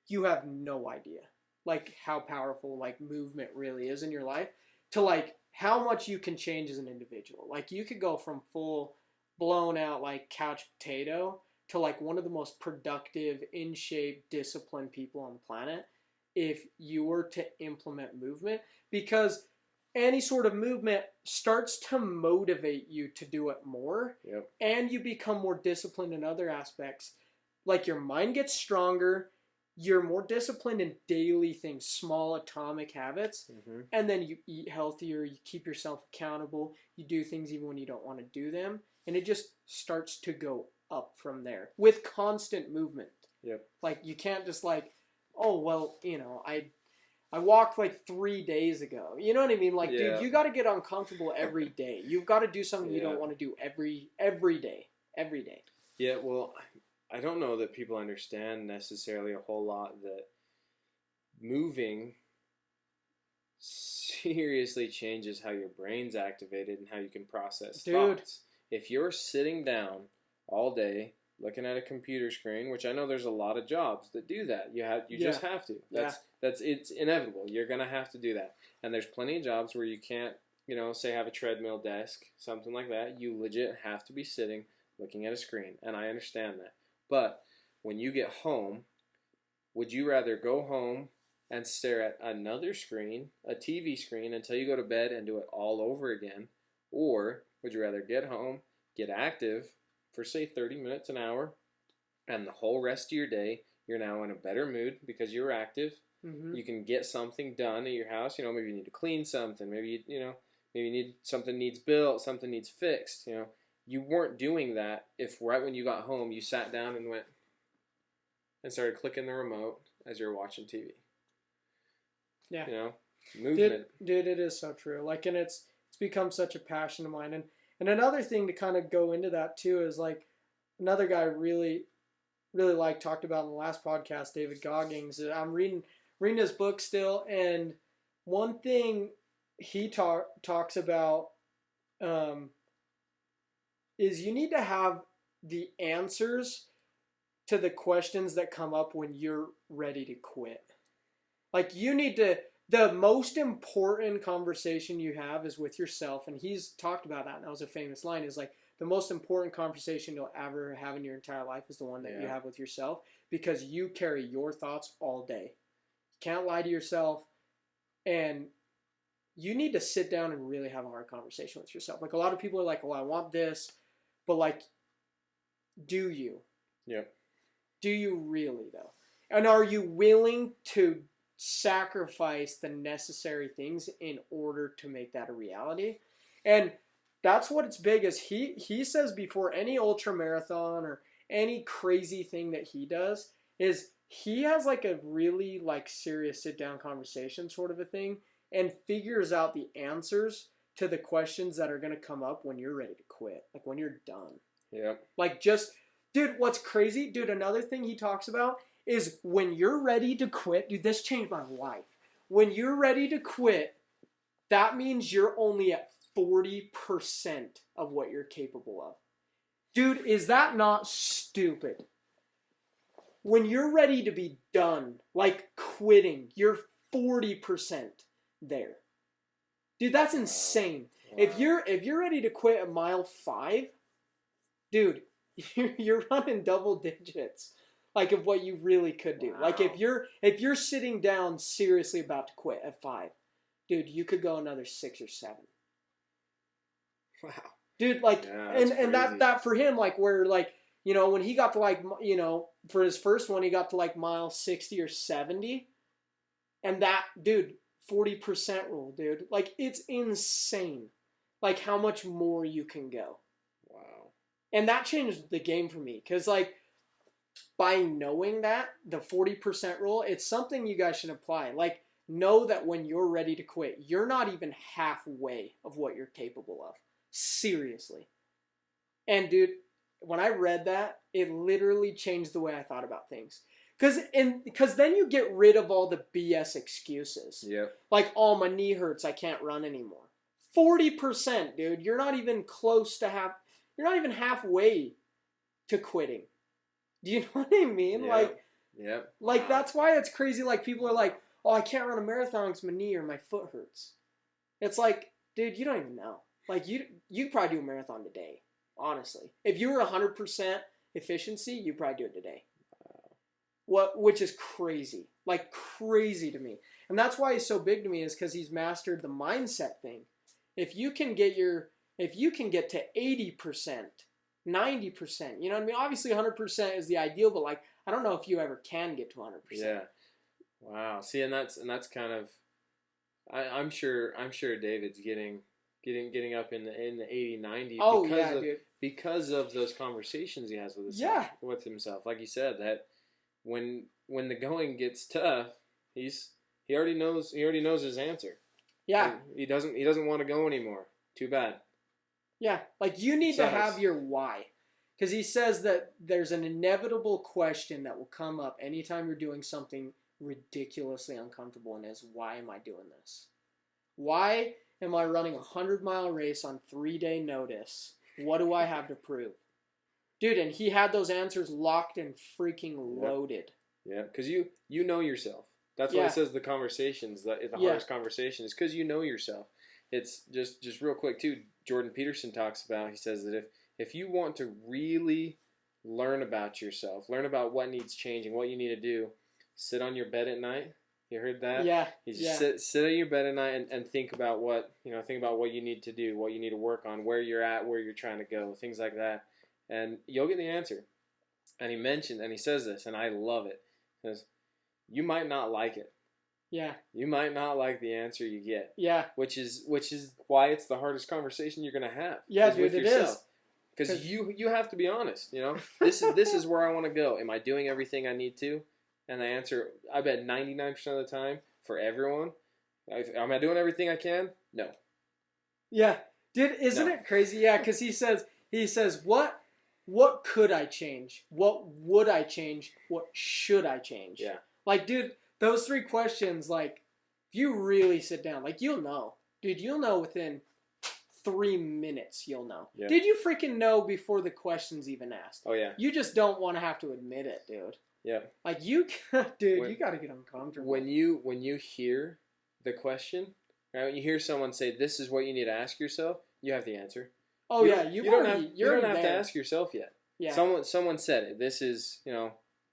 you have no idea like how powerful like movement really is in your life, to like how much you can change as an individual. Like, you could go from full blown out like couch potato to like one of the most productive, in shape, disciplined people on the planet if you were to implement movement, because any sort of movement starts to motivate you to do it more. Yep. And you become more disciplined in other aspects. Like, your mind gets stronger, you're more disciplined in daily things, small atomic habits, and then you eat healthier, you keep yourself accountable, you do things even when you don't want to do them, and it just starts to go up from there with constant movement. Yep. Like, you can't just like, oh, well, you know, I walked like 3 days ago. You know what I mean? Like, dude, you got to get uncomfortable every day. You've got to do something you don't want to do every day. Every day. Yeah, well, I don't know that people understand necessarily a whole lot that moving seriously changes how your brain's activated and how you can process thoughts. If you're sitting down all day looking at a computer screen, which I know there's a lot of jobs that do that. You just have to. It's inevitable. You're gonna have to do that. And there's plenty of jobs where you can't, say have a treadmill desk, something like that. You legit have to be sitting looking at a screen, and I understand that. But when you get home, would you rather go home and stare at another screen, a TV screen, until you go to bed and do it all over again? Or would you rather get home, get active for, say, 30 minutes, an hour, and the whole rest of your day, you're now in a better mood because you're active. Mm-hmm. You can get something done at your house. Maybe you need to clean something. Maybe something needs built, something needs fixed. You weren't doing that if right when you got home you sat down and went and started clicking the remote as you're watching TV. Yeah. Movement. Dude, it is so true. Like, and it's become such a passion of mine. And another thing to kind of go into that too is like another guy I really, really talked about in the last podcast, David Goggins. I'm reading his book still, and one thing he talks about is you need to have the answers to the questions that come up when you're ready to quit. Like, the most important conversation you have is with yourself, and he's talked about that, and that was a famous line, is like, the most important conversation you'll ever have in your entire life is the one that you have with yourself, because you carry your thoughts all day. You can't lie to yourself, and you need to sit down and really have a hard conversation with yourself. Like, a lot of people are like, well, I want this, but like, do you? Yep. Do you really, though? And are you willing to sacrifice the necessary things in order to make that a reality? And that's what it's big as he says before any ultra marathon or any crazy thing that he does is he has like a really like serious sit down conversation sort of a thing and figures out the answers to the questions that are going to come up when you're ready to quit, like when you're done. Yeah. Like, just, dude, what's crazy, dude, another thing he talks about is when you're ready to quit, dude, this changed my life. When you're ready to quit, that means you're only at 40% of what you're capable of. Dude, is that not stupid? When you're ready to be done, like quitting, you're 40% there. Dude, that's insane. Wow. If you're ready to quit at mile 5, dude, you're running double digits. Like, of what you really could do. Wow. Like, if you're sitting down seriously about to quit at 5, dude, you could go another 6 or 7. Wow. Dude, like, Yeah, and that for him, like, where, like, you know, when he got to, like, you know, for his first one, he got to, like, mile 60 or 70. And that, dude, 40% rule, dude. Like, it's insane. Like, how much more you can go. Wow. And that changed the game for me. Because, like, by knowing that, the 40% rule, it's something you guys should apply. Like, know that when you're ready to quit, you're not even halfway of what you're capable of. Seriously. And, dude, when I read that, it literally changed the way I thought about things. Because then you get rid of all the BS excuses. Yep. Like, oh, my knee hurts, I can't run anymore. 40%, dude. You're not even close to you're not even halfway to quitting. Do you know what I mean? Yep. Yep. Like that's why it's crazy. Like, people are like, oh, I can't run a marathon because my knee or my foot hurts. It's like, dude, you don't even know. Like, you could probably do a marathon today, honestly. If you were 100% efficiency, you'd probably do it today. Which is crazy. Like, crazy to me. And that's why he's so big to me, is because he's mastered the mindset thing. If you can get to 80%, 90%, you know what I mean? Obviously 100% is the ideal, but, like, I don't know if you ever can get to 100%. Yeah. Wow. See, and that's kind of, I'm sure David's getting up in the 80, 90 Oh, because yeah, of, dude. Because of those conversations he has with himself. Like you said, that when the going gets tough, he already knows his answer. Yeah. And he doesn't want to go anymore. Too bad. Yeah, like, you need to have your why. Because he says that there's an inevitable question that will come up anytime you're doing something ridiculously uncomfortable, and is, why am I doing this? Why am I running a 100-mile race on 3-day notice? What do I have to prove? Dude, and he had those answers locked and freaking loaded. Yeah, because you know yourself. That's why it says the conversations, the hardest conversation is because you know yourself. It's just real quick too. Jordan Peterson talks about, he says that if you want to really learn about yourself, learn about what needs changing, what you need to do, sit on your bed at night. You heard that? Yeah. You just sit on your bed at night and think about what you need to do, what you need to work on, where you're at, where you're trying to go, things like that. And you'll get the answer. And he says this, and I love it. He says, you might not like it. Yeah. You might not like the answer you get. Yeah. Which is why it's the hardest conversation you're gonna have. Yeah, dude, it is. Because you have to be honest. You know, this is where I want to go. Am I doing everything I need to? And the answer, I bet 99% of the time for everyone, am I doing everything I can? No. Yeah, dude, isn't it crazy? Yeah, because he says what could I change? What would I change? What should I change? Yeah. Like, dude, those 3 questions, like, if you really sit down, like, you'll know. Dude, you'll know within 3 minutes, you'll know. Yeah. Did you freaking know before the question's even asked? Oh, yeah. You just don't want to have to admit it, dude. Yeah. Like, you got to get uncomfortable. When you hear the question, right, when you hear someone say, this is what you need to ask yourself, you have the answer. Oh, you yeah. You don't have to ask yourself yet. Yeah. Someone said it. This is,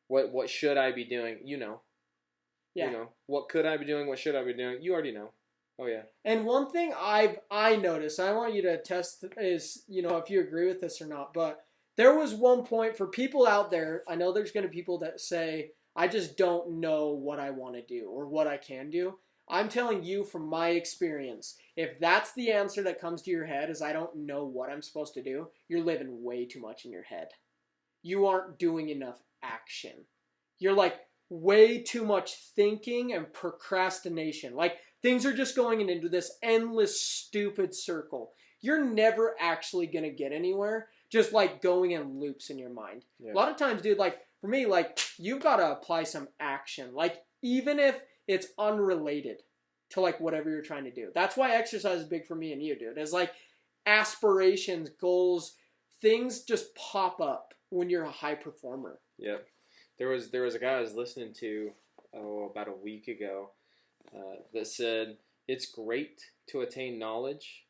what should I be doing? You know. Yeah. You know, what could I be doing? What should I be doing? You already know. Oh, yeah. And one thing I noticed, I want you to test, is, if you agree with this or not, but there was one point for people out there, I know there's going to be people that say, I just don't know what I want to do or what I can do. I'm telling you from my experience, if that's the answer that comes to your head, is I don't know what I'm supposed to do, you're living way too much in your head. You aren't doing enough action. You're like way too much thinking and procrastination. Like, things are just going into this endless stupid circle. You're never actually going to get anywhere, just like going in loops in your mind. Yeah. A lot of times, dude, like for me, like you've got to apply some action. Like, even if it's unrelated to like whatever you're trying to do. That's why exercise is big for me and you, dude. It's like aspirations, goals, things just pop up when you're a high performer. Yeah. There was a guy I was listening to about a week ago that said it's great to attain knowledge,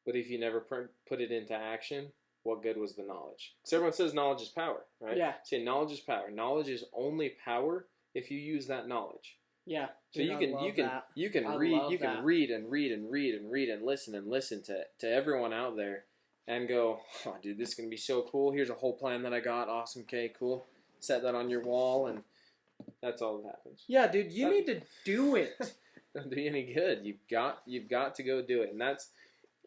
but if you never put it into action, what good was the knowledge? Because everyone says knowledge is power, right? Yeah. Say knowledge is power. Knowledge is only power if you use that knowledge. Yeah. So Dude, I love that. you can I read love you can that. read and read and read and read and listen to everyone out there and go, oh dude, this is gonna be so cool. Here's a whole plan that I got. Awesome, okay, cool. Set that on your wall and that's all that happens. Yeah, dude, you need to do it. Don't do you any good. You've got to go do it. And that's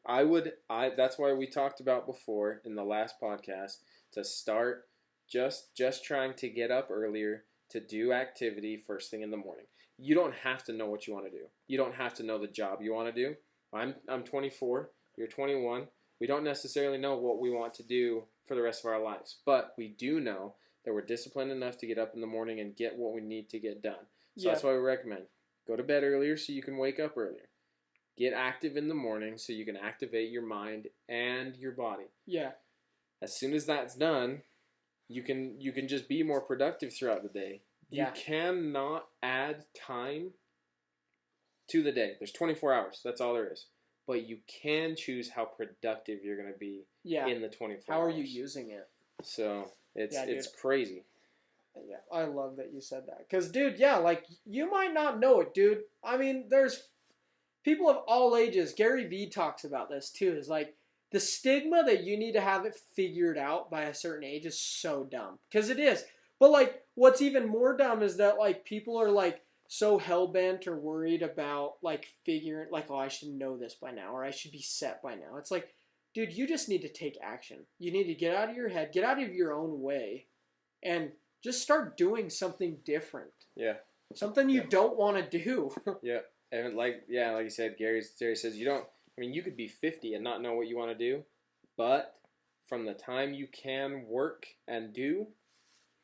that's why we talked about before in the last podcast to start just trying to get up earlier to do activity first thing in the morning. You don't have to know what you want to do. You don't have to know the job you want to do. I'm 24, you're 21. We don't necessarily know what we want to do for the rest of our lives, but we do know that we're disciplined enough to get up in the morning and get what we need to get done. So that's why we recommend go to bed earlier so you can wake up earlier. Get active in the morning so you can activate your mind and your body. Yeah. As soon as that's done, you can just be more productive throughout the day. You cannot add time to the day. There's 24 hours. That's all there is. But you can choose how productive you're going to be in the 24 hours. How are you using it? So it's crazy. Yeah, I love that you said that. Because, dude, yeah, like, you might not know it, dude. I mean, there's people of all ages. Gary Vee talks about this, too. Is like, the stigma that you need to have it figured out by a certain age is so dumb. Because it is. But, like, what's even more dumb is that, like, people are, like, so hell-bent or worried about, like, figuring, like, oh, I should know this by now, or I should be set by now. It's like, dude, you just need to take action. You need to get out of your head, get out of your own way, and just start doing something different. Yeah. Something you don't want to do. Yeah. And like you said, Gary says you could be 50 and not know what you want to do, but from the time you can work and do,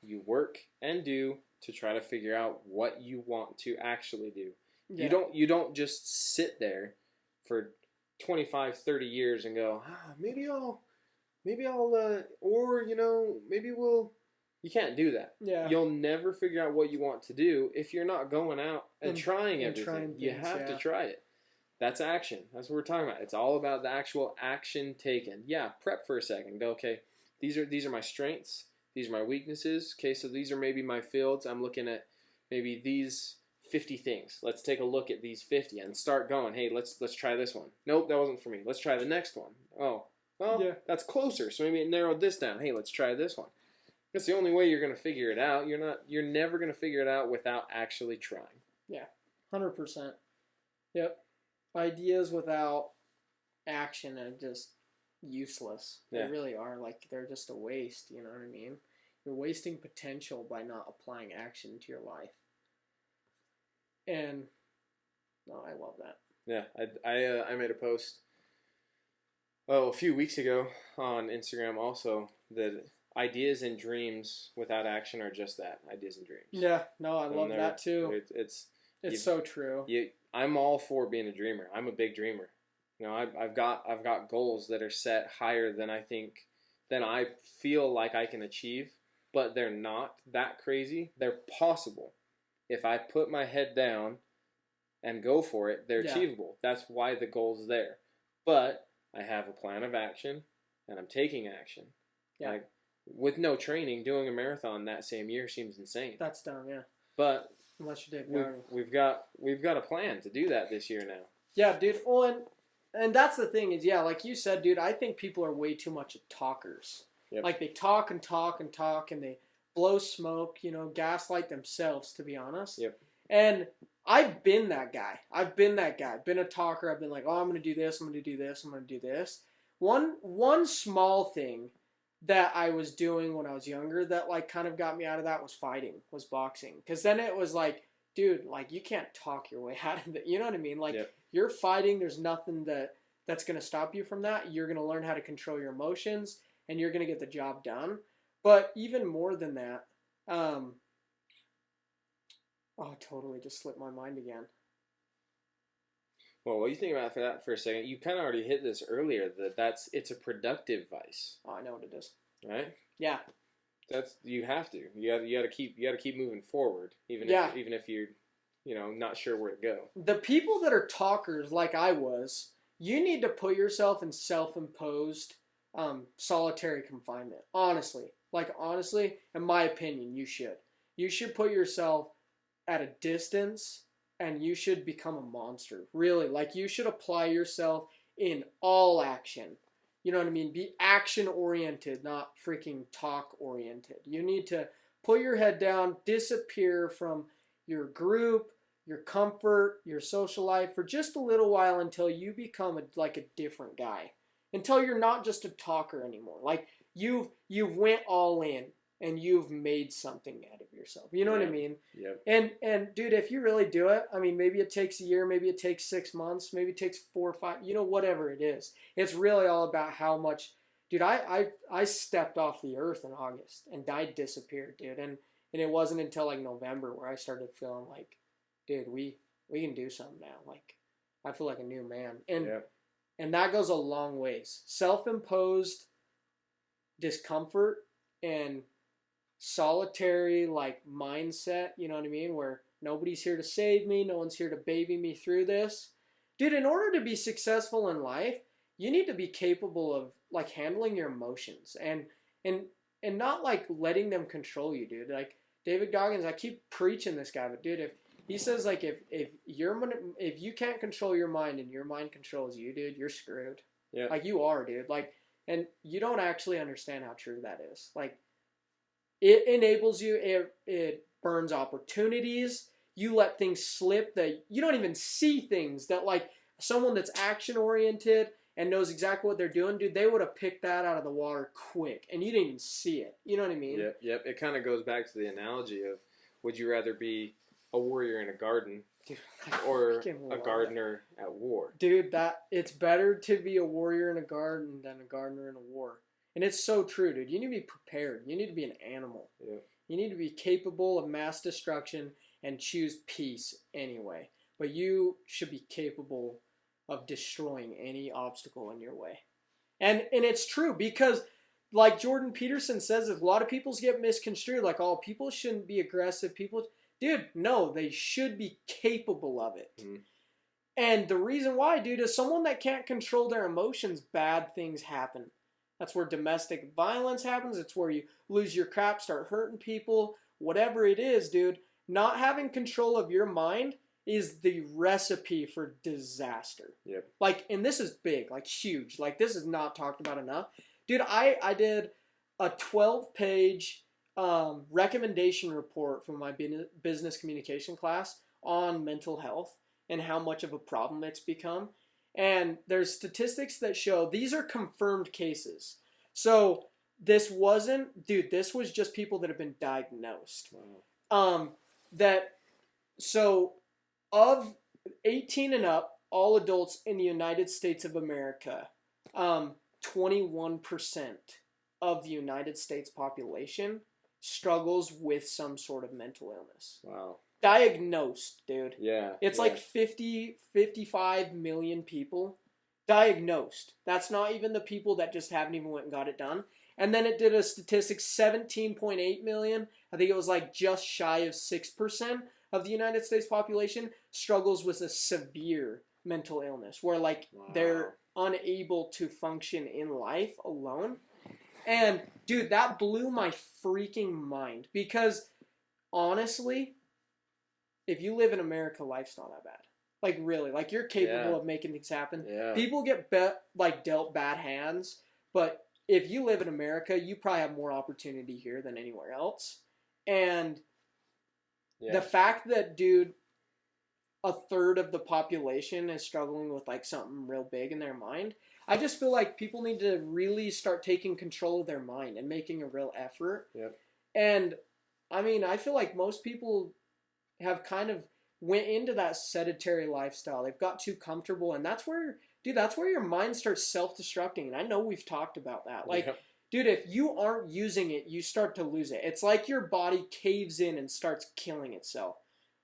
you work and do to try to figure out what you want to actually do. Yeah. You don't just sit there for 25, 30 years and go, maybe I'll or maybe we'll. You can't do that. Yeah. You'll never figure out what you want to do if you're not going out and trying everything. You have to try it. That's action. That's what we're talking about. It's all about the actual action taken. Yeah, prep for a second. Go, okay, these are my strengths. These are my weaknesses. Okay, so these are maybe my fields. I'm looking at maybe these 50 things. Let's take a look at these 50 and start going. Hey, let's try this one. Nope, that wasn't for me. Let's try the next one. Oh, well, that's closer. So maybe it narrowed this down. Hey, let's try this one. That's the only way you're going to figure it out. You're never going to figure it out without actually trying. Yeah, 100%. Yep. Ideas without action are just useless. They really are. Like, they're just a waste, you know what I mean? You're wasting potential by not applying action to your life. And, no, I love that. Yeah, I made a post, a few weeks ago on Instagram also that ideas and dreams without action are just that, ideas and dreams. Yeah, no, I love that too. It's so true. I'm all for being a dreamer. I'm a big dreamer. I've got goals that are set higher than I feel like I can achieve, but they're not that crazy. They're possible. If I put my head down and go for it, they're achievable. That's why the goal's there. But I have a plan of action and I'm taking action. Yeah. Like, with no training, doing a marathon that same year seems insane. That's dumb, yeah. But unless you did, we've got a plan to do that this year now. Yeah, dude. Well, and that's the thing is, like you said, dude. I think people are way too much talkers. Yep. Like they talk and talk and talk, and they blow smoke. Gaslight themselves. To be honest. Yep. And I've been that guy. Been a talker. I've been like, oh, I'm gonna do this. I'm gonna do this. I'm gonna do this. One small thing that I was doing when I was younger that like kind of got me out of that was boxing. Because then it was like, dude, like you can't talk your way out of it. You know what I mean? Like you're fighting. There's nothing that's going to stop you from that. You're going to learn how to control your emotions and you're going to get the job done. But even more than that, totally just slipped my mind again. Well, what you think about that for a second? You kind of already hit this earlier. It's a productive vice. Oh, I know what it is. Right? Yeah. You have to. You got to keep moving forward, even if you're, not sure where to go. The people that are talkers, like I was, you need to put yourself in self-imposed solitary confinement. Honestly, in my opinion, you should. You should put yourself at a distance and you should become a monster. Really, like you should apply yourself in all action. You know what I mean? Be action oriented, not freaking talk oriented. You need to put your head down, disappear from your group, your comfort, your social life for just a little while until you become like a different guy. Until you're not just a talker anymore. Like you've went all in and you've made something out of yourself. You know what I mean? Yep. And dude, if you really do it, I mean, maybe it takes a year, maybe it takes 6 months, maybe it takes 4 or 5, whatever it is. It's really all about how much, dude. I stepped off the earth in August and I disappeared, dude. And it wasn't until like November where I started feeling like, dude, we can do something now. Like I feel like a new man, and that goes a long ways. Self-imposed discomfort and solitary like mindset, you know what I mean, where nobody's here to save me, no one's here to baby me through this. Dude, in order to be successful in life, you need to be capable of like handling your emotions and not like letting them control you, dude. Like David Goggins, I keep preaching this guy, but dude, if he says like if you can't control your mind and your mind controls you, dude, you're screwed. Yeah. Like you are, dude. Like, and you don't actually understand how true that is. Like it enables you, it burns opportunities. You let things slip that you don't even see things that like someone that's action oriented and knows exactly what they're doing, dude, they would have picked that out of the water quick and you didn't even see it. You know what I mean? Yep. It kind of goes back to the analogy of would you rather be a warrior in a garden dude, or a gardener at war? Dude, that it's better to be a warrior in a garden than a gardener in a war. And it's so true, dude. You need to be prepared. You need to be an animal. Yeah. You need to be capable of mass destruction and choose peace anyway. But you should be capable of destroying any obstacle in your way. And it's true because like Jordan Peterson says, a lot of people get misconstrued. Like, oh, people shouldn't be aggressive. Dude, no, they should be capable of it. Mm-hmm. And the reason why, dude, is someone that can't control their emotions, bad things happen. That's where domestic violence happens. It's where you lose your crap, start hurting people. Whatever it is, dude, not having control of your mind is the recipe for disaster. Yep. Like, and this is big, like huge. Like, this is not talked about enough. Dude, I did a 12-page recommendation report from my business communication class on mental health and how much of a problem it's become. And there's statistics that show these are confirmed cases. So this was just people that have been diagnosed. Wow. So of 18 and up, all adults in the United States of America, 21% of the United States population struggles with some sort of mental illness. Wow. Diagnosed, dude. Yeah. It's like 55 million people diagnosed. That's not even the people that just haven't even went and got it done. And then it did a statistic, 17.8 million. I think it was like just shy of 6% of the United States population struggles with a severe mental illness where like they're unable to function in life alone. And dude, that blew my freaking mind because honestly, if you live in America, life's not that bad. Like really, like you're capable of making things happen. Yeah. People get dealt bad hands, but if you live in America, you probably have more opportunity here than anywhere else. And the fact that, dude, a third of the population is struggling with like something real big in their mind, I just feel like people need to really start taking control of their mind and making a real effort. Yep. And I mean, I feel like most people have kind of went into that sedentary lifestyle. They've got too comfortable, and that's where your mind starts self-destructing. And I know we've talked about that. Like, dude, if you aren't using it, you start to lose it. It's like your body caves in and starts killing itself.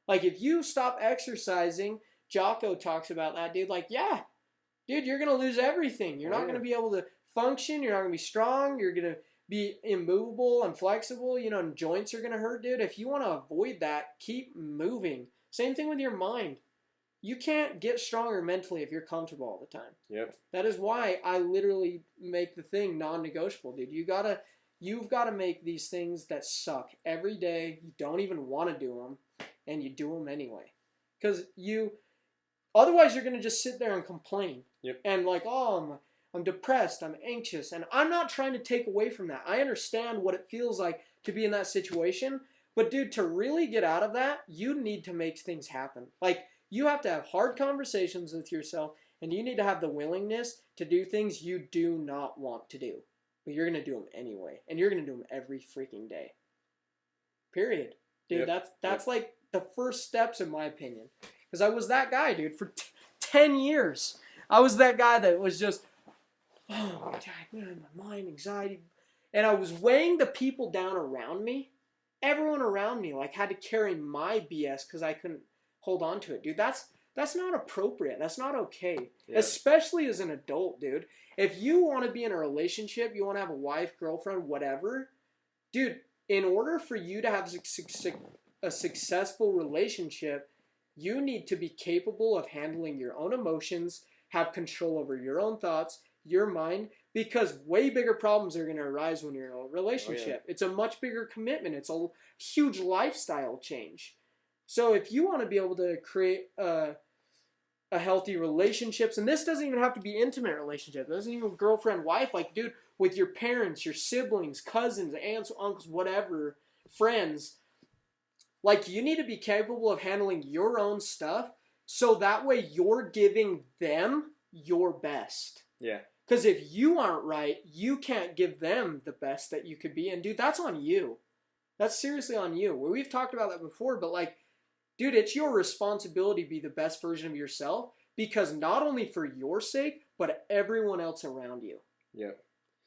Like, if you stop exercising, Jocko talks about that, dude. Like, yeah, dude, you're going to lose everything. You're not going to be able to function. You're not going to be strong. You're going to be immovable and flexible, and joints are going to hurt, dude. If you want to avoid that, keep moving. Same thing with your mind. You can't get stronger mentally if you're comfortable all the time. Yep. That is why I literally make the thing non-negotiable, dude. You've got to make these things that suck every day. You don't even want to do them, and you do them anyway. because otherwise you're gonna just sit there and complain. Yep. And like, oh, I'm depressed, I'm anxious, and I'm not trying to take away from that. I understand what it feels like to be in that situation, but dude, to really get out of that, you need to make things happen. Like, you have to have hard conversations with yourself, and you need to have the willingness to do things you do not want to do, but you're gonna do them anyway, and you're gonna do them every freaking day. Period, dude. Yep. That's like the first steps, in my opinion, because I was that guy, dude, for 10 years. I was that guy that was just, oh my God, man, my mind, anxiety, and I was weighing the people down around me. Everyone around me like had to carry my BS because I couldn't hold on to it, dude. That's not appropriate. That's not okay. Yeah. Especially as an adult, dude. If you want to be in a relationship, you want to have a wife, girlfriend, whatever, dude, in order for you to have a successful relationship, you need to be capable of handling your own emotions, have control over your own thoughts, your mind, because way bigger problems are going to arise when you're in a relationship. Oh, yeah. It's a much bigger commitment. It's a huge lifestyle change. So if you want to be able to create a healthy relationships, and this doesn't even have to be intimate relationship. It doesn't even girlfriend, wife. Like, dude, with your parents, your siblings, cousins, aunts, uncles, whatever, friends. Like, you need to be capable of handling your own stuff, so that way you're giving them your best. Yeah. Because if you aren't right, you can't give them the best that you could be. And dude, that's on you. That's seriously on you. We've talked about that before, but like, dude, it's your responsibility to be the best version of yourself, because not only for your sake, but everyone else around you. Yeah.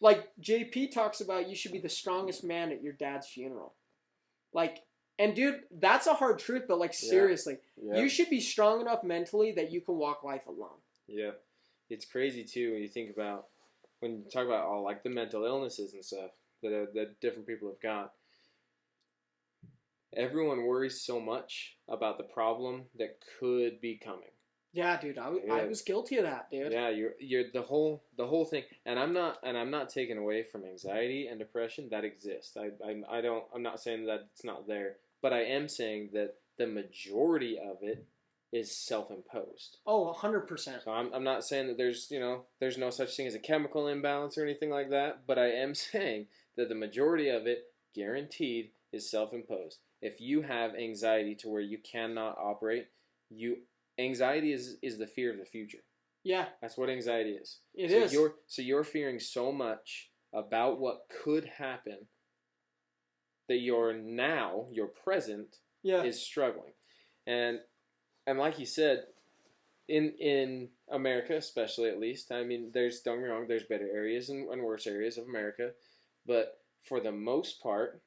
Like JP talks about, you should be the strongest man at your dad's funeral. Like, and dude, that's a hard truth, but like, seriously, you should be strong enough mentally that you can walk life alone. Yeah. It's crazy too when you think about, when you talk about all like the mental illnesses and stuff that different people have got. Everyone worries so much about the problem that could be coming. Yeah, dude, I was guilty of that, dude. Yeah, you're the whole thing, and I'm not taking away from anxiety and depression that exists. I'm not saying that it's not there, but I am saying that the majority of it is self-imposed. Oh, 100%. So I'm not saying that there's no such thing as a chemical imbalance or anything like that, but I am saying that the majority of it, guaranteed, is self-imposed. If you have anxiety to where you cannot operate, anxiety is the fear of the future. Yeah. That's what anxiety is. It is. You're fearing so much about what could happen that your present is struggling. And like you said, in America especially, at least, I mean, don't get me wrong, there's better areas and worse areas of America, but for the most part,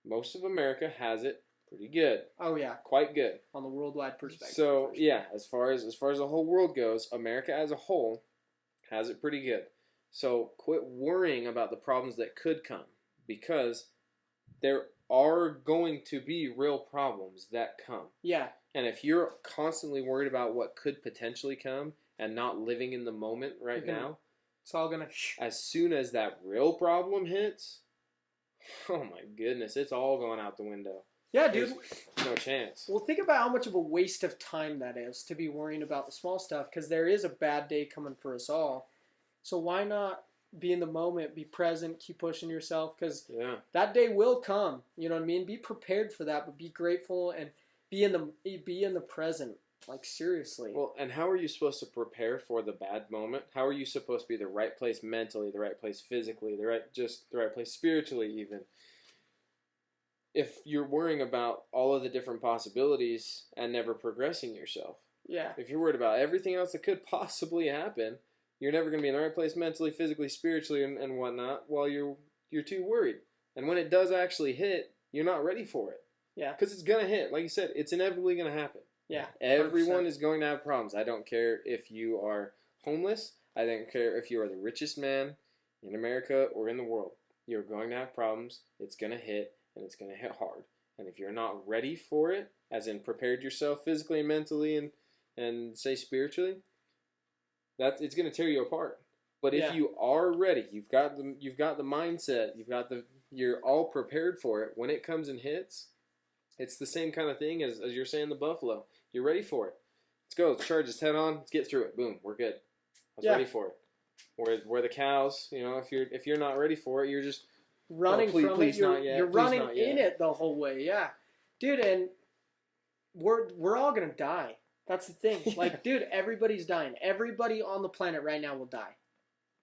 most of America has it pretty good. Oh yeah, quite good on the worldwide perspective. So yeah, as far as the whole world goes, America as a whole has it pretty good. So quit worrying about the problems that could come, because there are going to be real problems that come. Yeah. And if you're constantly worried about what could potentially come and not living in the moment now, it's all gonna. As soon as that real problem hits, oh my goodness, it's all going out the window. Yeah, dude. There's no chance. Well, think about how much of a waste of time that is to be worrying about the small stuff, because there is a bad day coming for us all. So why not be in the moment, be present, keep pushing yourself, because that day will come. You know what I mean? Be prepared for that, but be grateful and be in the present. Like, seriously. Well, and how are you supposed to prepare for the bad moment? How are you supposed to be the right place mentally, the right place physically, the right place spiritually even? If you're worrying about all of the different possibilities and never progressing yourself. Yeah. If you're worried about everything else that could possibly happen, you're never going to be in the right place mentally, physically, spiritually, and whatnot while you're too worried. And when it does actually hit, you're not ready for it. Yeah. Because it's going to hit. Like you said, it's inevitably going to happen. Yeah. 100%. Everyone is going to have problems. I don't care if you are homeless. I don't care if you are the richest man in America or in the world. You're going to have problems. It's going to hit, and it's going to hit hard. And if you're not ready for it, as in prepared yourself physically and mentally and say spiritually, it's going to tear you apart. But if you are ready, you've got the mindset, you're all prepared for it. When it comes and hits, it's the same kind of thing as you're saying the buffalo. You're ready for it. Let's go. Let's charge this head on. Let's get through it. Boom. We're good. I was ready for it. Where the cows, if you're not ready for it, you're just running please, from please it. not yet. You're Please running not yet. in it the whole way. Yeah, dude. And we're all gonna die. That's the thing. Like, dude, everybody's dying. Everybody on the planet right now will die.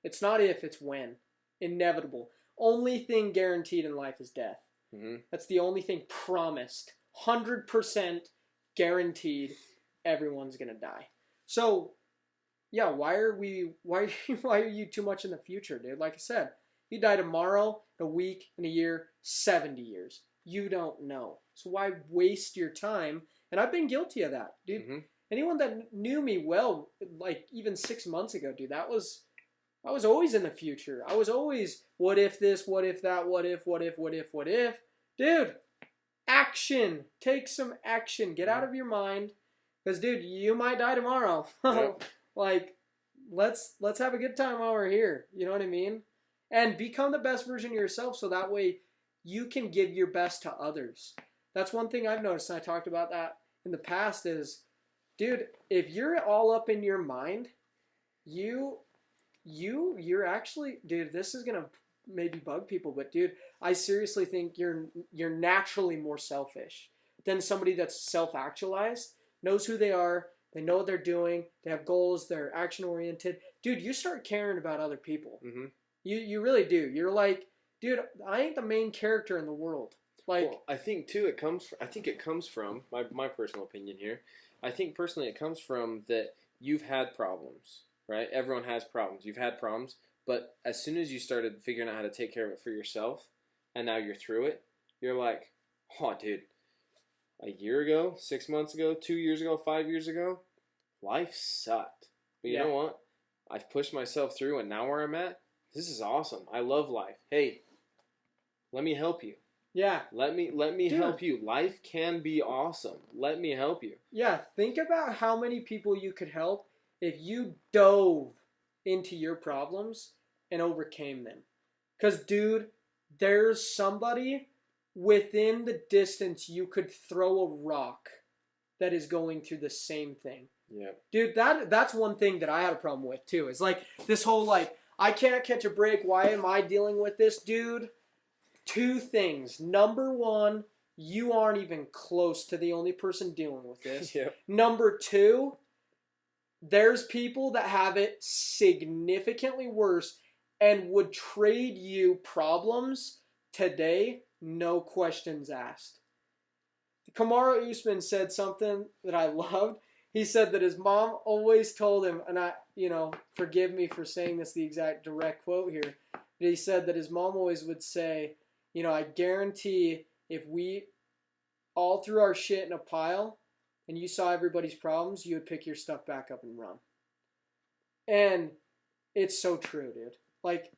It's not if, it's when. Inevitable. Only thing guaranteed in life is death. Mm-hmm. That's the only thing promised. 100% guaranteed everyone's going to die. So, yeah, why are you too much in the future, dude? Like I said, you die tomorrow, in a week, in a year, 70 years. You don't know. So why waste your time? And I've been guilty of that, dude. Mm-hmm. Anyone that knew me well, like even 6 months ago, dude, I was always in the future. I was always, what if this, what if that, what if. Dude, action. Take some action. Get out of your mind. Because, dude, you might die tomorrow. Yep. Like, let's have a good time while we're here. You know what I mean? And become the best version of yourself so that way you can give your best to others. That's one thing I've noticed, and I talked about that in the past is, dude, if you're all up in your mind, you're actually, dude, this is gonna maybe bug people, but dude, I seriously think you're naturally more selfish than somebody that's self-actualized, knows who they are, they know what they're doing, they have goals, they're action-oriented. Dude, you start caring about other people. Mm-hmm. You really do. You're like, dude, I ain't the main character in the world. Like, well, I think too, it comes from my personal opinion here. I think personally it comes from that you've had problems, right? Everyone has problems. You've had problems, but as soon as you started figuring out how to take care of it for yourself, and now you're through it, you're like, oh, dude, a year ago, 6 months ago, 2 years ago, 5 years ago, life sucked. But you know what? I've pushed myself through, and now where I'm at, this is awesome. I love life. Hey, let me help you. Yeah. Let me help you. Life can be awesome. Let me help you. Yeah, think about how many people you could help if you dove into your problems and overcame them. Because, dude, there's somebody within the distance you could throw a rock that is going through the same thing. Yeah. Dude, that's one thing that I had a problem with, too. Is like this whole, like, I can't catch a break. Why am I dealing with this, dude? 2 things. Number 1, you aren't even close to the only person dealing with this. Yep. Number 2, there's people that have it significantly worse and would trade you problems today, no questions asked. Kamaru Usman said something that I loved. He said that his mom always told him, and forgive me for saying this the exact direct quote here, but he said that his mom always would say, I guarantee if we all threw our shit in a pile and you saw everybody's problems, you would pick your stuff back up and run. And it's so true, dude. Like,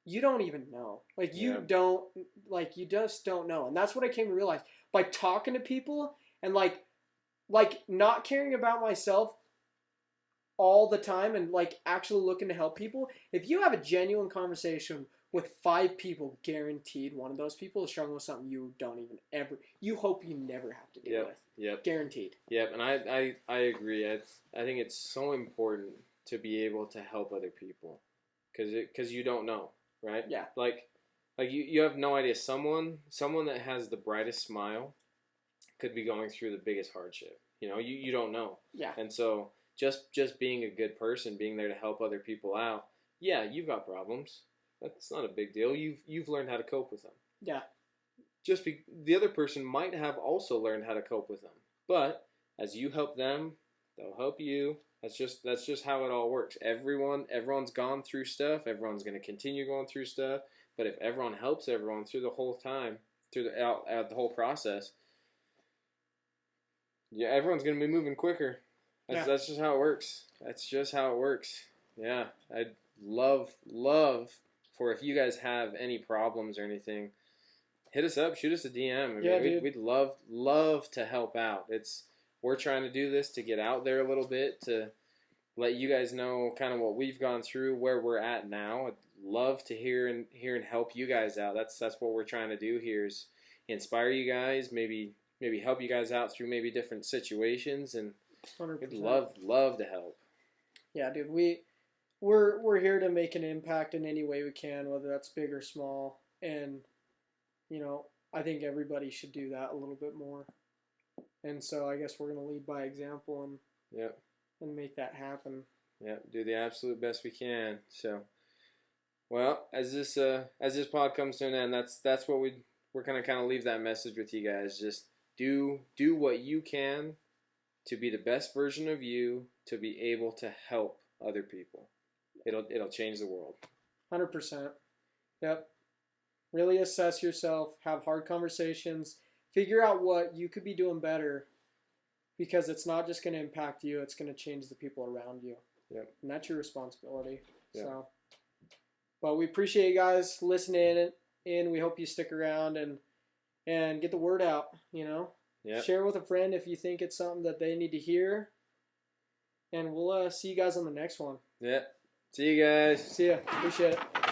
you don't even know. Like, you just don't know. And that's what I came to realize. By talking to people and, like not caring about myself all the time and, like, actually looking to help people, if you have a genuine conversation with 5 people, guaranteed one of those people is struggling with something you hope you never have to deal with. Yep. Guaranteed. Yep, and I agree. I think it's so important to be able to help other people because you don't know, right? Yeah. Like you have no idea. Someone that has the brightest smile could be going through the biggest hardship. You don't know. Yeah. And so just being a good person, being there to help other people out. Yeah, you've got problems. That's not a big deal. You've learned how to cope with them. Yeah. The other person might have also learned how to cope with them. But as you help them, they'll help you. That's just how it all works. Everyone's gone through stuff. Everyone's going to continue going through stuff. But if everyone helps everyone through the whole time, through the whole process, yeah, everyone's going to be moving quicker. That's just how it works. That's just how it works. Yeah, I'd love for if you guys have any problems or anything, hit us up, shoot us a DM. We'd love to help out. We're trying to do this to get out there a little bit, to let you guys know kind of what we've gone through, where we're at now. I'd love to hear and help you guys out. That's what we're trying to do here, is inspire you guys, maybe maybe help you guys out through maybe different situations, and 100%. we'd love to help. Yeah, dude, we're here to make an impact in any way we can, whether that's big or small. And I think everybody should do that a little bit more. And so I guess we're gonna lead by example and make that happen. Yeah, do the absolute best we can. So, well, as this pod comes to an end, that's what we're gonna kind of leave that message with you guys. Just do what you can to be the best version of you, to be able to help other people. It'll change the world. 100%. Yep. Really assess yourself, have hard conversations, figure out what you could be doing better, because it's not just going to impact you, it's going to change the people around you. Yep. And that's your responsibility. Yep. So, but we appreciate you guys listening in. We hope you stick around and get the word out, Yep. Share with a friend if you think it's something that they need to hear. And we'll see you guys on the next one. Yeah. See you guys. See ya. Appreciate it.